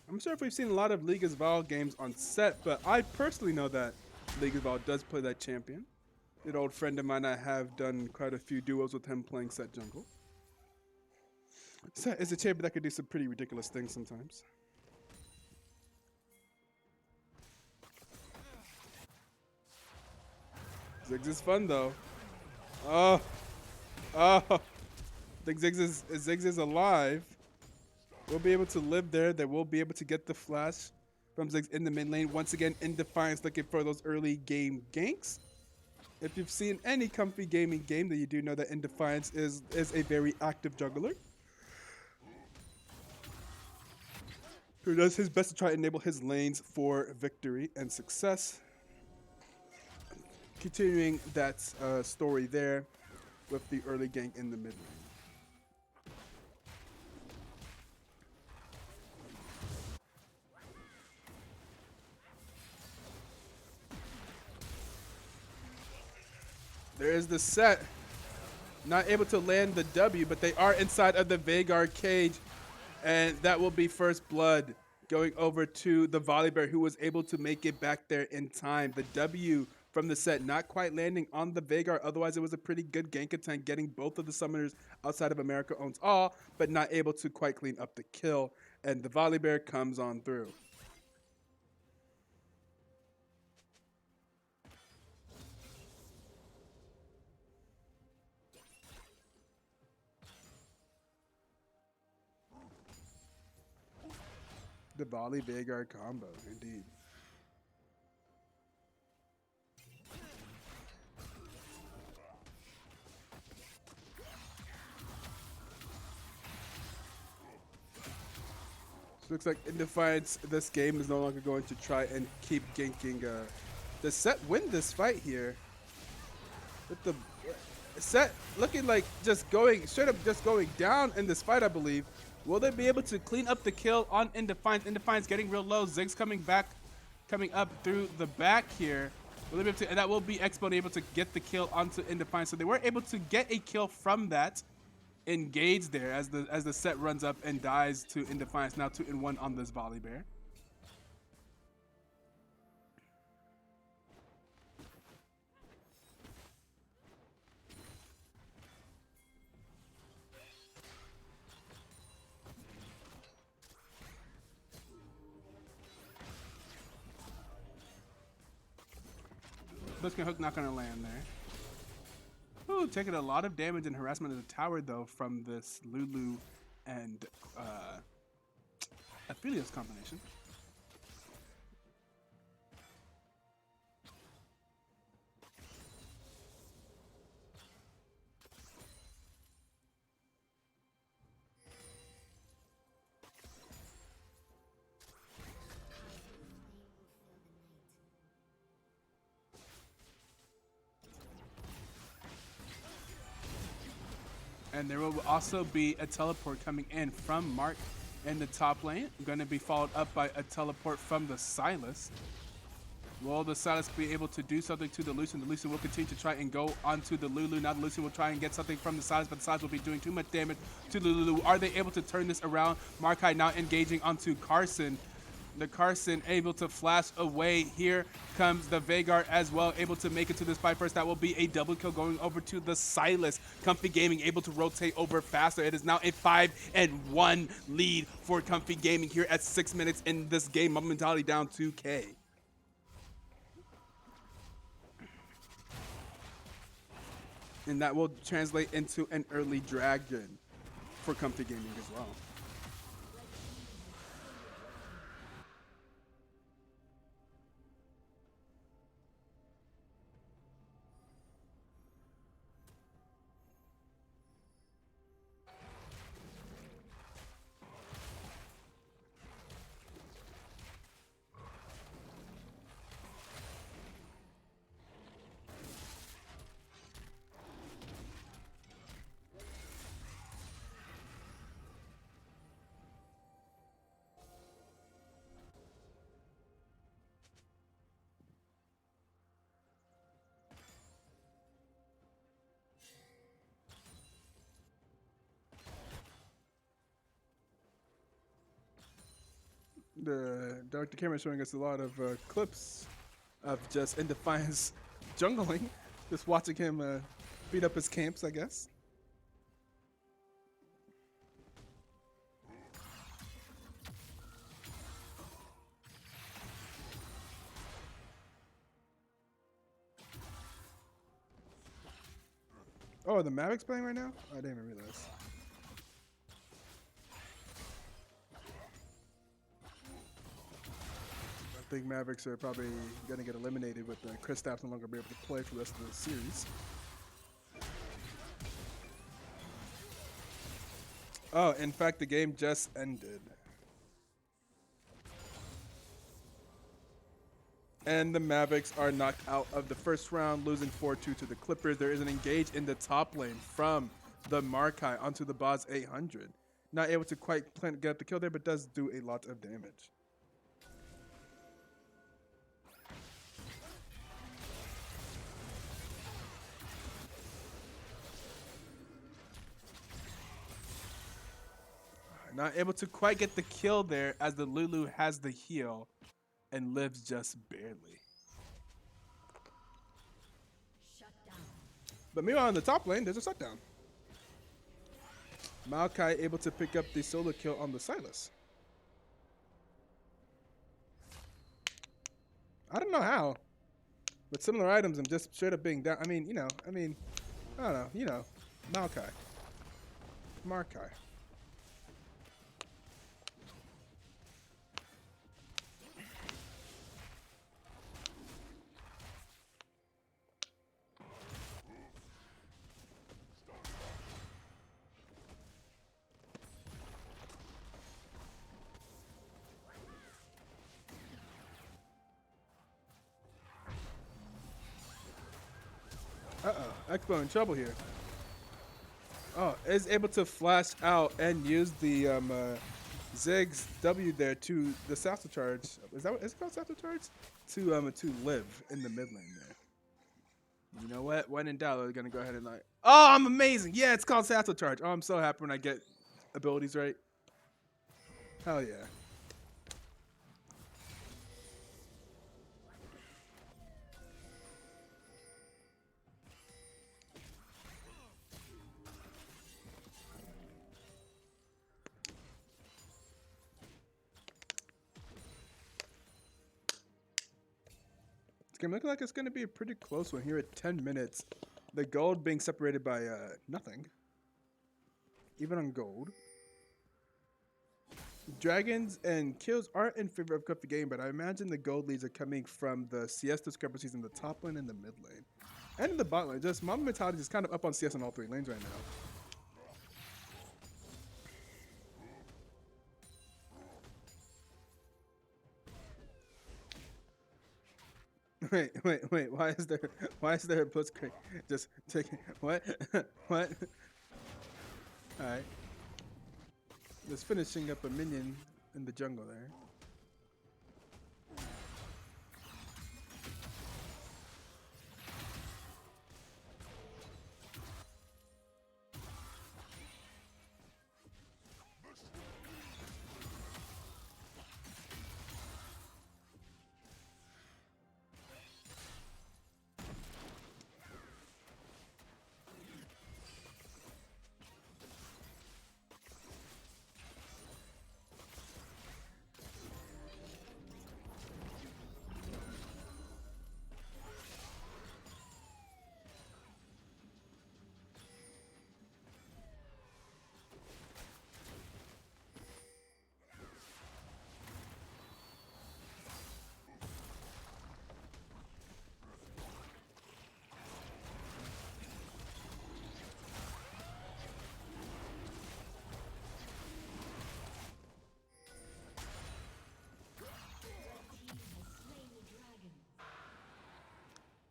I'm sure if we've seen a lot of League of Val games on set, but I personally know that League of Val does play that champion. An old friend of mine, I have done quite a few duos with him playing set jungle. Set is a champion that could do some pretty ridiculous things sometimes. Ziggs is fun though. Oh, I think Ziggs is alive. We'll be able to live there. They will be able to get the flash from Ziggs in the mid lane. Once again, in Defiance, looking for those early game ganks. If you've seen any comfy gaming game, then you do know that in Defiance is a very active juggler who does his best to try to enable his lanes for victory and success. Continuing that story there with the early gank in the mid lane. There is the set. Not able to land the W, but they are inside of the Veigar cage. And that will be first blood going over to the Volibear, who was able to make it back there in time. The W from the set not quite landing on the Veigar. Otherwise, it was a pretty good gank attempt, getting both of the summoners outside of America owns all, but not able to quite clean up the kill. And the Volibear comes on through. The Volley Veigar combo, indeed. So looks like in Defiance, this game is no longer going to try and keep ganking. The set win this fight here. With the set looking like just going straight up, just going down in this fight, I believe. Will they be able to clean up the kill on In Defiance? In Defiance getting real low. Ziggs coming up through the back here. Will they be able to, and that will be Expo able to get the kill onto In Defiance. So they were able to get a kill from that. Engage there as the set runs up and dies to In Defiance. Now 2-1 on this Volibear. Blitzcrank hook not gonna land there. Ooh, taking a lot of damage and harassment of the tower though from this Lulu and Aphelios combination. And there will also be a teleport coming in from Mark in the top lane. Going to be followed up by a teleport from the Sylas. Will the Sylas be able to do something to the Lucian? The Lucian will continue to try and go onto the Lulu. Now the Lucian will try and get something from the Sylas, but the Sylas will be doing too much damage to the Lulu. Are they able to turn this around? Markai now engaging onto Carson. The Carson able to flash away. Here comes the Veigar as well, able to make it to this fight first. That will be a double kill going over to the Sylas. Comfy Gaming able to rotate over faster. It is now a 5-1 lead for Comfy Gaming here at 6 minutes in this game. Mamba Mentality down 2K. And that will translate into an early dragon for Comfy Gaming as well. The Dr. Camera showing us a lot of clips of just In Defiance jungling, just watching him beat up his camps, I guess. Oh, the Mavericks playing right now? I didn't even realize. I think Mavericks are probably going to get eliminated with Chris Stapps no longer be able to play for the rest of the series. Oh, in fact, the game just ended. And the Mavericks are knocked out of the first round, losing 4-2 to the Clippers. There is an engage in the top lane from the Markai onto the Boz 800. Not able to quite get up the kill there, but does do a lot of damage. Not able to quite get the kill there as the Lulu has the heal and lives just barely. But meanwhile in the top lane, there's a shutdown. Maokai able to pick up the solo kill on the Sylas. I don't know how, but similar items and just straight up being down. I mean, I don't know, Maokai. Markai. Uh-oh, Expo in trouble here. Oh, is able to flash out and use the Ziggs W there to the Satchel Charge. Is it called Satchel Charge? To live in the mid lane there. You know what? When in doubt, they're gonna go ahead and like, oh, I'm amazing. Yeah, it's called Satchel Charge. Oh, I'm so happy when I get abilities right. Hell yeah. It's gonna look like it's gonna be a pretty close one here at 10 minutes. The gold being separated by nothing. Even on gold. Dragons and kills aren't in favor of the game, but I imagine the gold leads are coming from the CS discrepancies in the top lane and the mid lane. And in the bot lane. Just Mamba Mentality is kind of up on CS on all three lanes right now. Wait. Why is there a blitzcrank? Just take it. What? What? All right. Just finishing up a minion in the jungle there.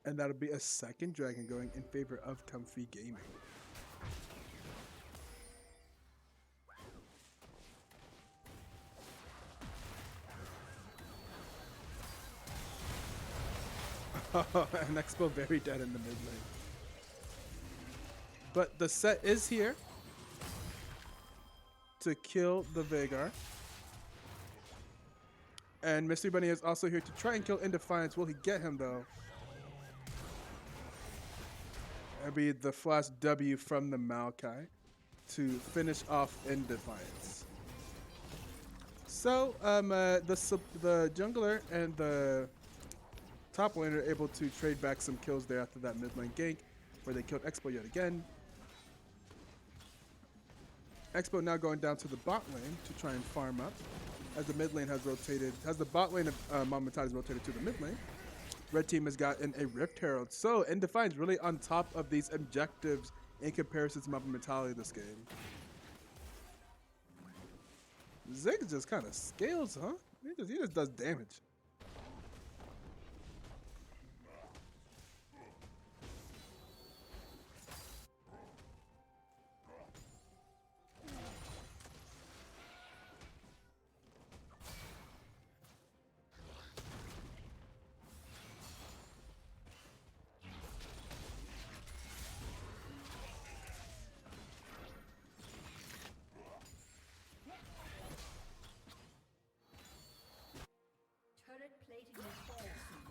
And that'll be a second dragon going in favor of Comfy Gaming. And Expo very dead in the mid lane. But the set is here to kill the Veigar. And Mystery Bunny is also here to try and kill In Defiance. Will he get him though? That'll be the flash W from the Maokai to finish off In Defiance. So the jungler and the top lane are able to trade back some kills there after that mid lane gank where they killed Expo yet again. Expo now going down to the bot lane to try and farm up as the mid lane has rotated, as the bot lane of Mamba has rotated to the mid lane. Red team has gotten a Rift Herald. So In Defiance really on top of these objectives in comparison to Mamba mentality this game. Ziggs just kind of scales, huh? He just does damage. Turret plating will fall soon.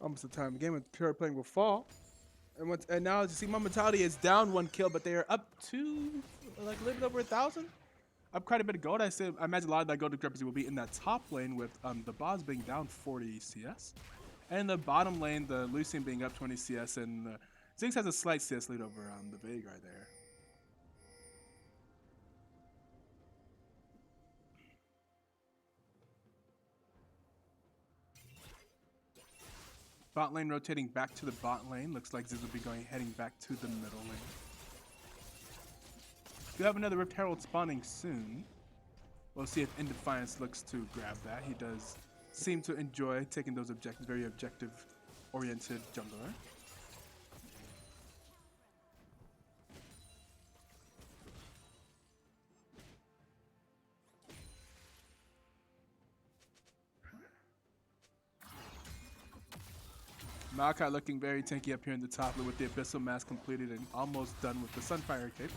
Almost the time of the game when turret playing will fall. And now as you see, Mamba mentality is down 1 kill, but they are up to like a little bit over 1,000. Up quite a bit of gold. I imagine a lot of that gold discrepancy will be in that top lane with the boss being down 40 CS. And the bottom lane, the Lucian being up 20 CS, and Ziggs has a slight CS lead over the Veigar there. Bot lane rotating back to the bot lane. Looks like Ziggs will be heading back to the middle lane. We have another Rift Herald spawning soon. We'll see if In Defiance looks to grab that. He does seem to enjoy taking those objectives, very objective-oriented jungler. Maokai looking very tanky up here in the top lane with the Abyssal Mask completed and almost done with the Sunfire Cape.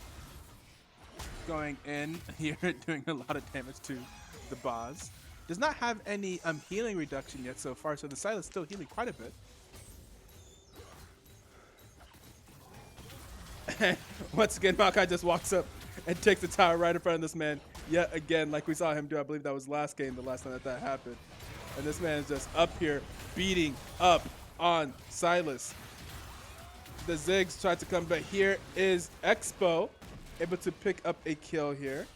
Going in here, doing a lot of damage to the boss. Does not have any healing reduction yet so far, so the Sylas still healing quite a bit. And once again, Maokai just walks up and takes the tower right in front of this man yet again, like we saw him do. I believe that was last game, the last time that happened. And this man is just up here beating up on Sylas. The Ziggs tried to come, but here is Expo able to pick up a kill here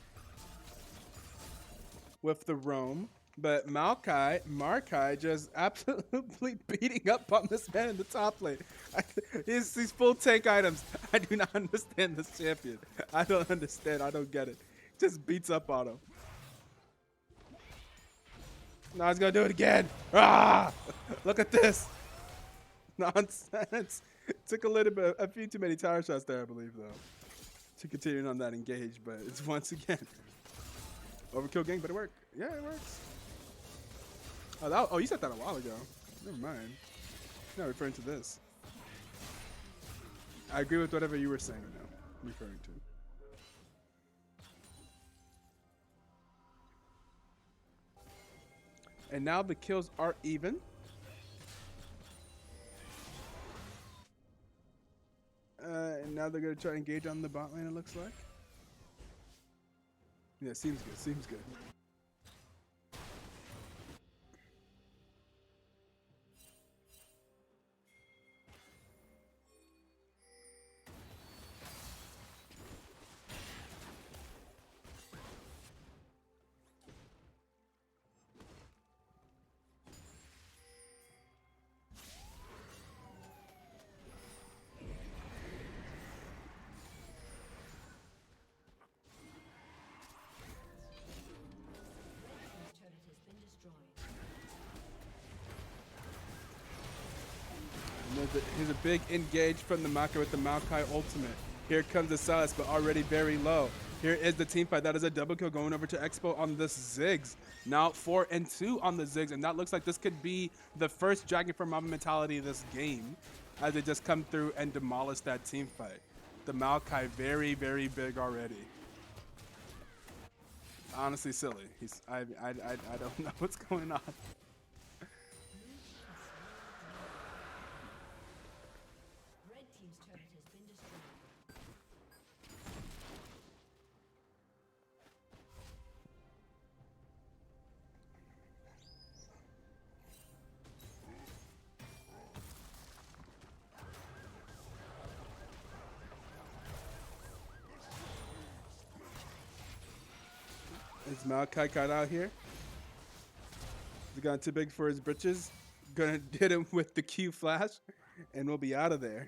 with the roam. But Markai just absolutely beating up on this man in the top lane. He's full tank items. I do not understand this champion. I don't understand. I don't get it. Just beats up on him. Now he's gonna do it again. Ah! Look at this. Nonsense. Took a little bit, a few too many tower shots there, I believe, though, to continue on that engage. But it's once again overkill gang, but it worked. Yeah, it works. Oh, you said that a while ago. Never mind. Not referring to this. I agree with whatever you were saying now. Referring to. And now the kills are even. And now they're going to try to engage on the bot lane, it looks like. Yeah, seems good. Seems good. Here's a big engage from the Makai with the Maokai ultimate. Here comes the Silas, but already very low. Here is the team fight. That is a double kill going over to Expo on this Ziggs. Now 4-2 on the Ziggs, and that looks like this could be the first Dragon for Mamba mentality of this game, as they just come through and demolish that team fight. The Maokai very, very big already. Honestly, silly. I don't know what's going on. Is Maokai got out here? He's gone too big for his britches. Gonna hit him with the Q flash, and we'll be out of there.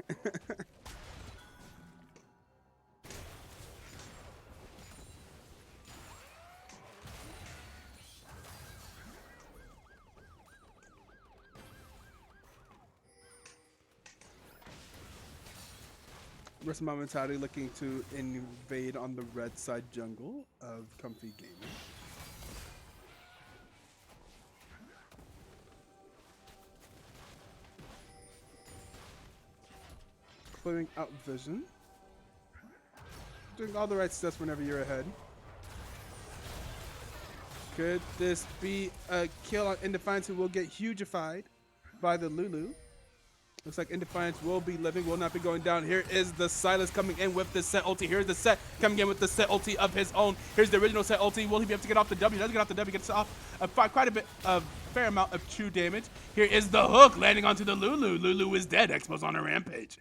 Versus Mentality looking to invade on the red side jungle of Comfy Gaming. Clearing out vision. Doing all the right steps whenever you're ahead. Could this be a kill on Indefiance, who will get hugified by the Lulu? Looks like Indefiance will be living, will not be going down. Here is the Silas coming in with the set ulti. Here's the set coming in with the set ulti of his own. Here's the original set ulti. Will he be able to get off the W? Doesn't get off the W, gets off quite a bit of fair amount of true damage. Here is the hook landing onto the Lulu. Lulu is dead. Expo's on a rampage.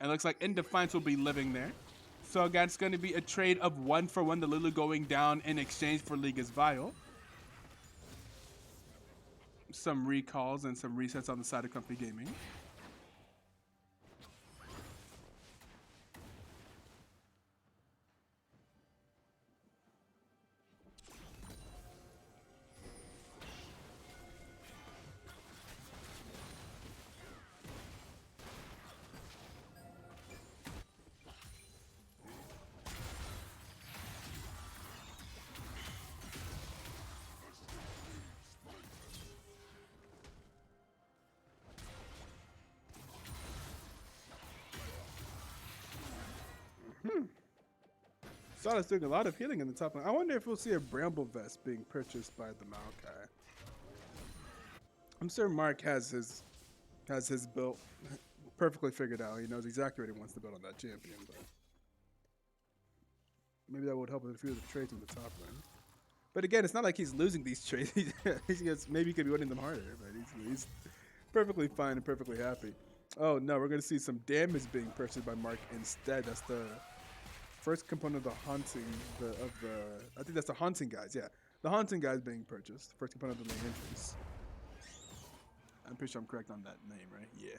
And it looks like Indefiance will be living there. So again, it's going to be a trade of 1-for-1. The Lulu going down in exchange for Liga's Vile. Some recalls and some resets on the side of Comfy Gaming. Sada's doing a lot of healing in the top lane. I wonder if we'll see a Bramble Vest being purchased by the Maokai. I'm sure Mark has his build perfectly figured out. He knows exactly what he wants to build on that champion, but maybe that would help with a few of the trades in the top lane. But again, it's not like he's losing these trades. Maybe he could be winning them harder, but he's perfectly fine and perfectly happy. Oh no, we're gonna see some damage being purchased by Mark instead. That's the first component of the haunting, I think that's the haunting guys, yeah. The haunting guys being purchased. First component of the main entrance. I'm pretty sure I'm correct on that name, right? Yeah.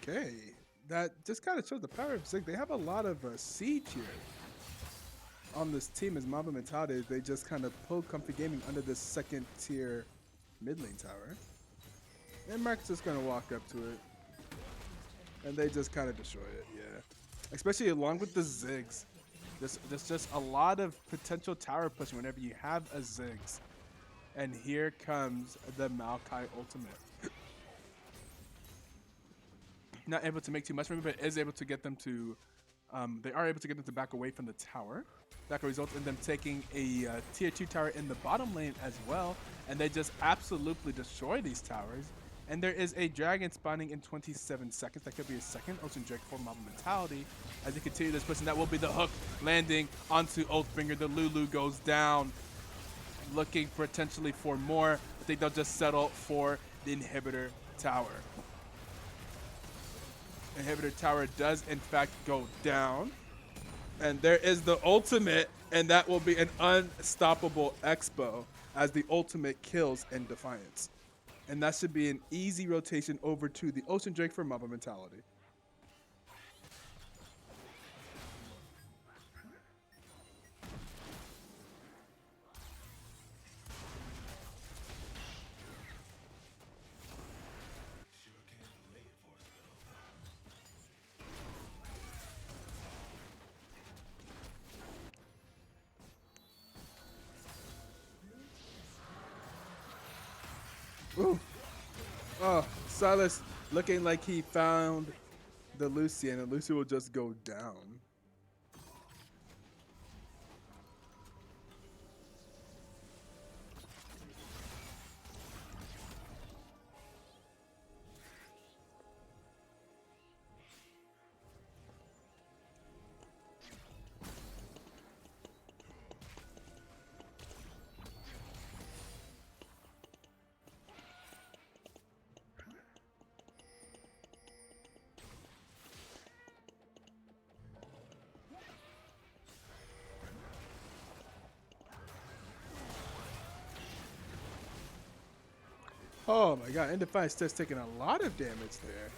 Okay, that just kind of shows the power of Zig. They have a lot of siege here on this team as Mamba Mentality. They just kind of pulled Comfy Gaming under this second tier mid lane tower. And Mark's just going to walk up to it. And they just kind of destroy it, yeah. Especially along with the Ziggs. There's just a lot of potential tower pushing whenever you have a Ziggs. And here comes the Maokai ultimate. Not able to make too much from it, but is able to get them to, they are able to get them to back away from the tower. That results in them taking a tier 2 tower in the bottom lane as well. And they just absolutely destroy these towers. And there is a dragon spawning in 27 seconds. That could be a second Ocean Drake for Mamba Mentality. As they continue this push, and that will be the hook landing onto Oathbringer. The Lulu goes down, looking potentially for more. I think they'll just settle for the inhibitor tower. Inhibitor tower does in fact go down. And there is the ultimate, and that will be an unstoppable expo as the ultimate kills in Defiance. And that should be an easy rotation over to the Ocean Drake for Mamba Mentality. Ooh. Oh, Silas looking like he found the Lucy, and the Lucy will just go down. Oh my god, Indefiance just taking a lot of damage there.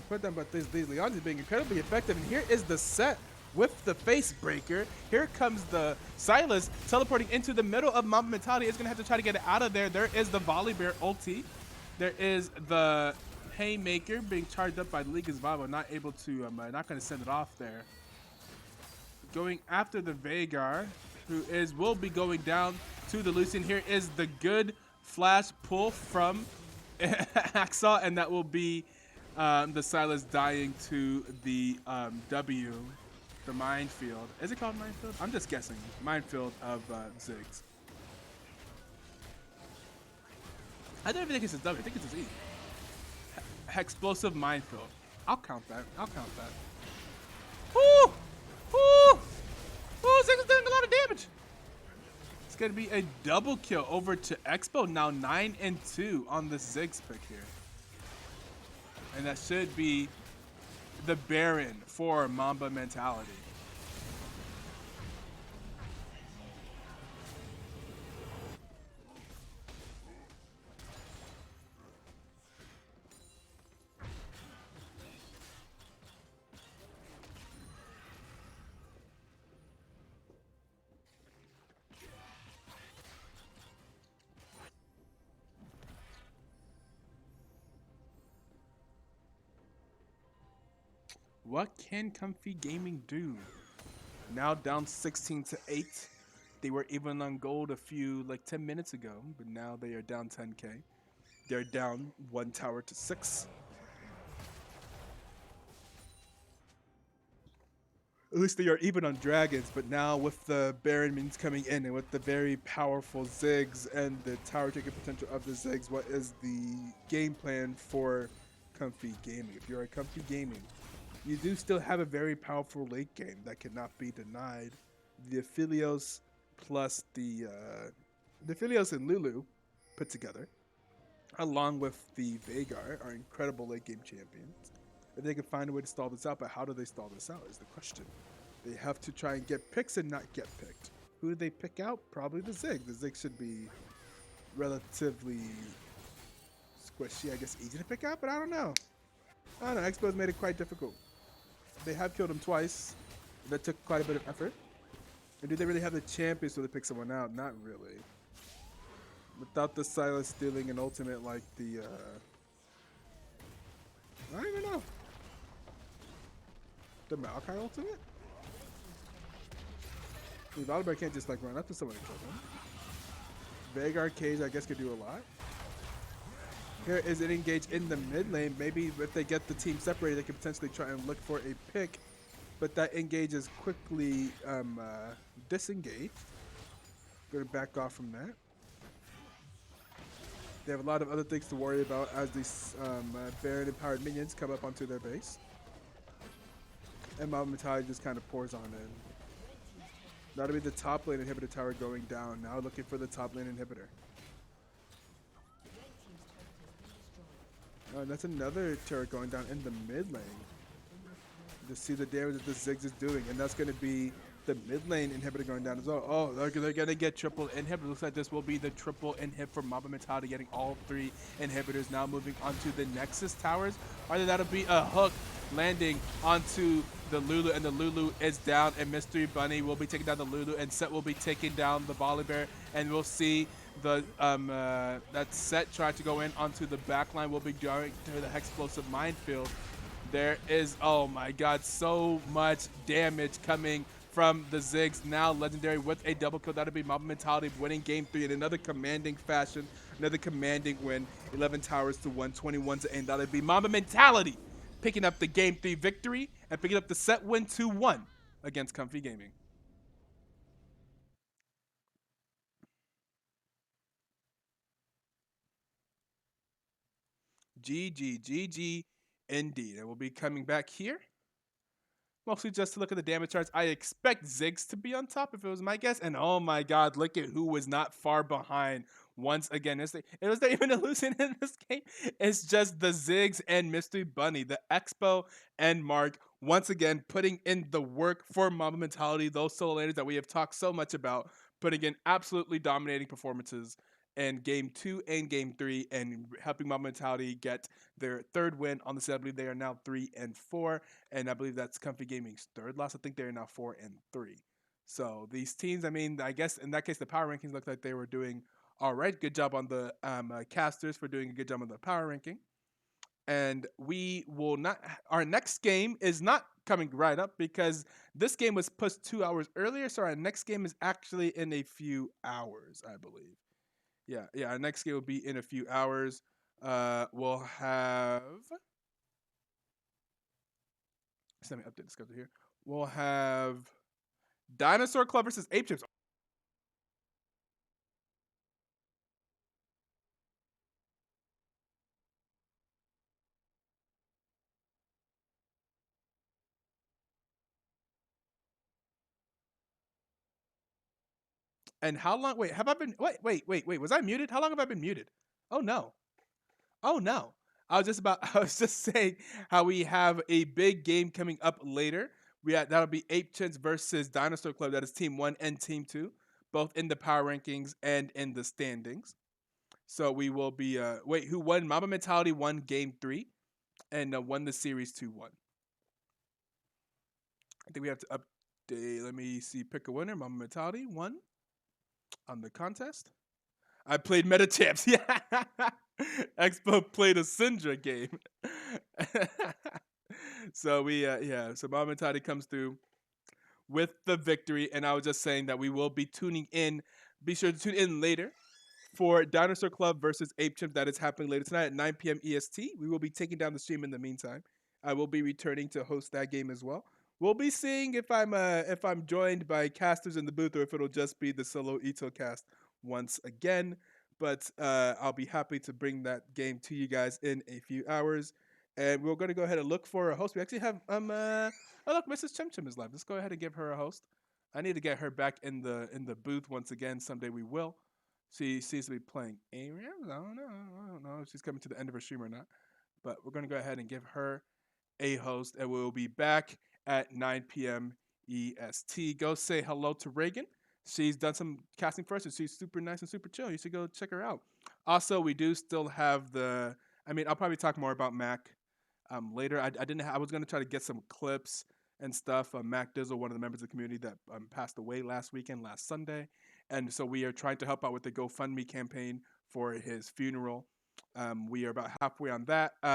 Put them, but these Leons being incredibly effective. And here is the set with the face breaker. Here comes the Silas teleporting into the middle of Mamba Mentality. Is going to have to try to get it out of there. There is the Volley Bear ulti. There is the Haymaker being charged up by Liga's Vavo. Not able to, not going to send it off there. Going after the Veigar, who will be going down to the Lucian. Here is the good flash pull from Axel, and that will be the Silas dying to the W, the minefield. Is it called minefield? I'm just guessing. Minefield of Ziggs. I don't even think it's a W. I think it's a Z. Explosive minefield. I'll count that. I'll count that. Woo! Woo! Woo! Ziggs is doing a lot of damage. It's going to be a double kill over to Expo. Now 9-2 on the Ziggs pick here. And that should be the Baron for Mamba Mentality. What can Comfy Gaming do? Now down 16-8. They were even on gold a few, like 10 minutes ago, but now they are down 10k. They're down 1 tower to 6. At least they are even on dragons, but now with the Baron minions coming in and with the very powerful Ziggs and the tower taking potential of the Ziggs, what is the game plan for Comfy Gaming? If you're a Comfy Gaming, you do still have a very powerful late game that cannot be denied. The Aphelios plus the Aphelios and Lulu put together, along with the Veigar, are incredible late game champions. If they can find a way to stall this out, but how do they stall this out is the question. They have to try and get picks and not get picked. Who do they pick out? Probably the Zig. The Zig should be relatively squishy, I guess easy to pick out, but I don't know. I don't know. Expo's made it quite difficult. They have killed him twice. That took quite a bit of effort. And do they really have the champions so they pick someone out? Not really. Without the Silas stealing an ultimate like the, I don't even know. The Maokai ultimate? The Volibear can't just like run up to someone and kill them. Veigar Cage, I guess, could do a lot. Here is it engaged in the mid lane. Maybe if they get the team separated, they could potentially try and look for a pick. But that engage is quickly disengaged. Going to back off from that. They have a lot of other things to worry about as these Baron empowered minions come up onto their base. And Mamba just kind of pours on in. That'll be the top lane inhibitor tower going down. Now looking for the top lane inhibitor. Oh, and that's another turret going down in the mid lane. To see the damage that the Ziggs is doing. And that's going to be the mid lane inhibitor going down as well. Oh, they're going to get triple inhibitor. Looks like this will be the triple inhib for Mamba Mentality, getting all 3 inhibitors. Now moving onto the Nexus towers. Either that'll be a hook landing onto the Lulu, and the Lulu is down, and Mystery Bunny will be taking down the Lulu, and Set will be taking down the Volibear, and we'll see the that Set try to go in onto the back line. Will be going to the Hexplosive Minefield. There is, oh my god, so much damage coming from the Ziggs. Now Legendary with a double kill. That'll be Mamba Mentality winning game 3 in another commanding fashion. Another commanding win. 11 towers to 1, 21 to 8. That'll be Mamba Mentality picking up the game 3 victory and picking up the set win 2-1 against Comfy Gaming. GG indeed. And we'll be coming back here. Mostly just to look at the damage charts. I expect Ziggs to be on top if it was my guess. And oh my god, look at who was not far behind once again. It was not even illusion in this game. It's just the Ziggs and Mystery Bunny, the Expo and Mark, once again putting in the work for Mamba Mentality, those solo laners that we have talked so much about, putting in absolutely dominating performances in game 2 and game 3 and helping Mamba Mentality get their 3rd win on the set. I believe they are now 3-4, and I believe that's Comfy Gaming's 3rd loss. I think they're now 4-3. So these teams, I mean, I guess in that case the power rankings looked like they were doing all right. Good job on the casters for doing a good job on the power ranking. And we will not, our next game is not coming right up because this game was pushed 2 hours earlier. So our next game is actually in a few hours, I believe. Yeah, our next game will be in a few hours. We'll have, let me update the schedule here. We'll have Dinosaur Club versus Ape Chips. And how long? Wait, have I been? Wait. Was I muted? How long have I been muted? Oh no. Oh no. I was just saying how we have a big game coming up later. That'll be Ape Chins versus Dinosaur Club. That is Team 1 and Team 2, both in the power rankings and in the standings. So we will be who won? Mamba Mentality won game 3 and won the series 2-1. I think we have to update. Let me see. Pick a winner. Mamba Mentality won on the contest. I played Meta Champs. Yeah. Expo played a Syndra game. So so Mamba Mentality comes through with the victory. And I was just saying that we will be tuning in. Be sure to tune in later for Dinosaur Club versus Ape Chimp. That is happening later tonight at 9 p.m. EST. We will be taking down the stream in the meantime. I will be returning to host that game as well. We'll be seeing if I'm joined by casters in the booth or if it'll just be the solo Ito cast once again. But I'll be happy to bring that game to you guys in a few hours. And we're going to go ahead and look for a host. We actually have oh look, Mrs. Chim Chim is live. Let's go ahead and give her a host. I need to get her back in the booth once again. Someday we will. She seems to be playing Aram. I don't know if she's coming to the end of her stream or not. But we're going to go ahead and give her a host, and we'll be back at 9 p.m. EST. Go say hello to Reagan. She's done some casting for us, and she's super nice and super chill. You should go check her out. Also, we do still have I'll probably talk more about Mac later. I didn't. I was gonna try to get some clips and stuff. Mac Dizzle, one of the members of the community that passed away last Sunday, and so we are trying to help out with the GoFundMe campaign for his funeral. We are about halfway on that.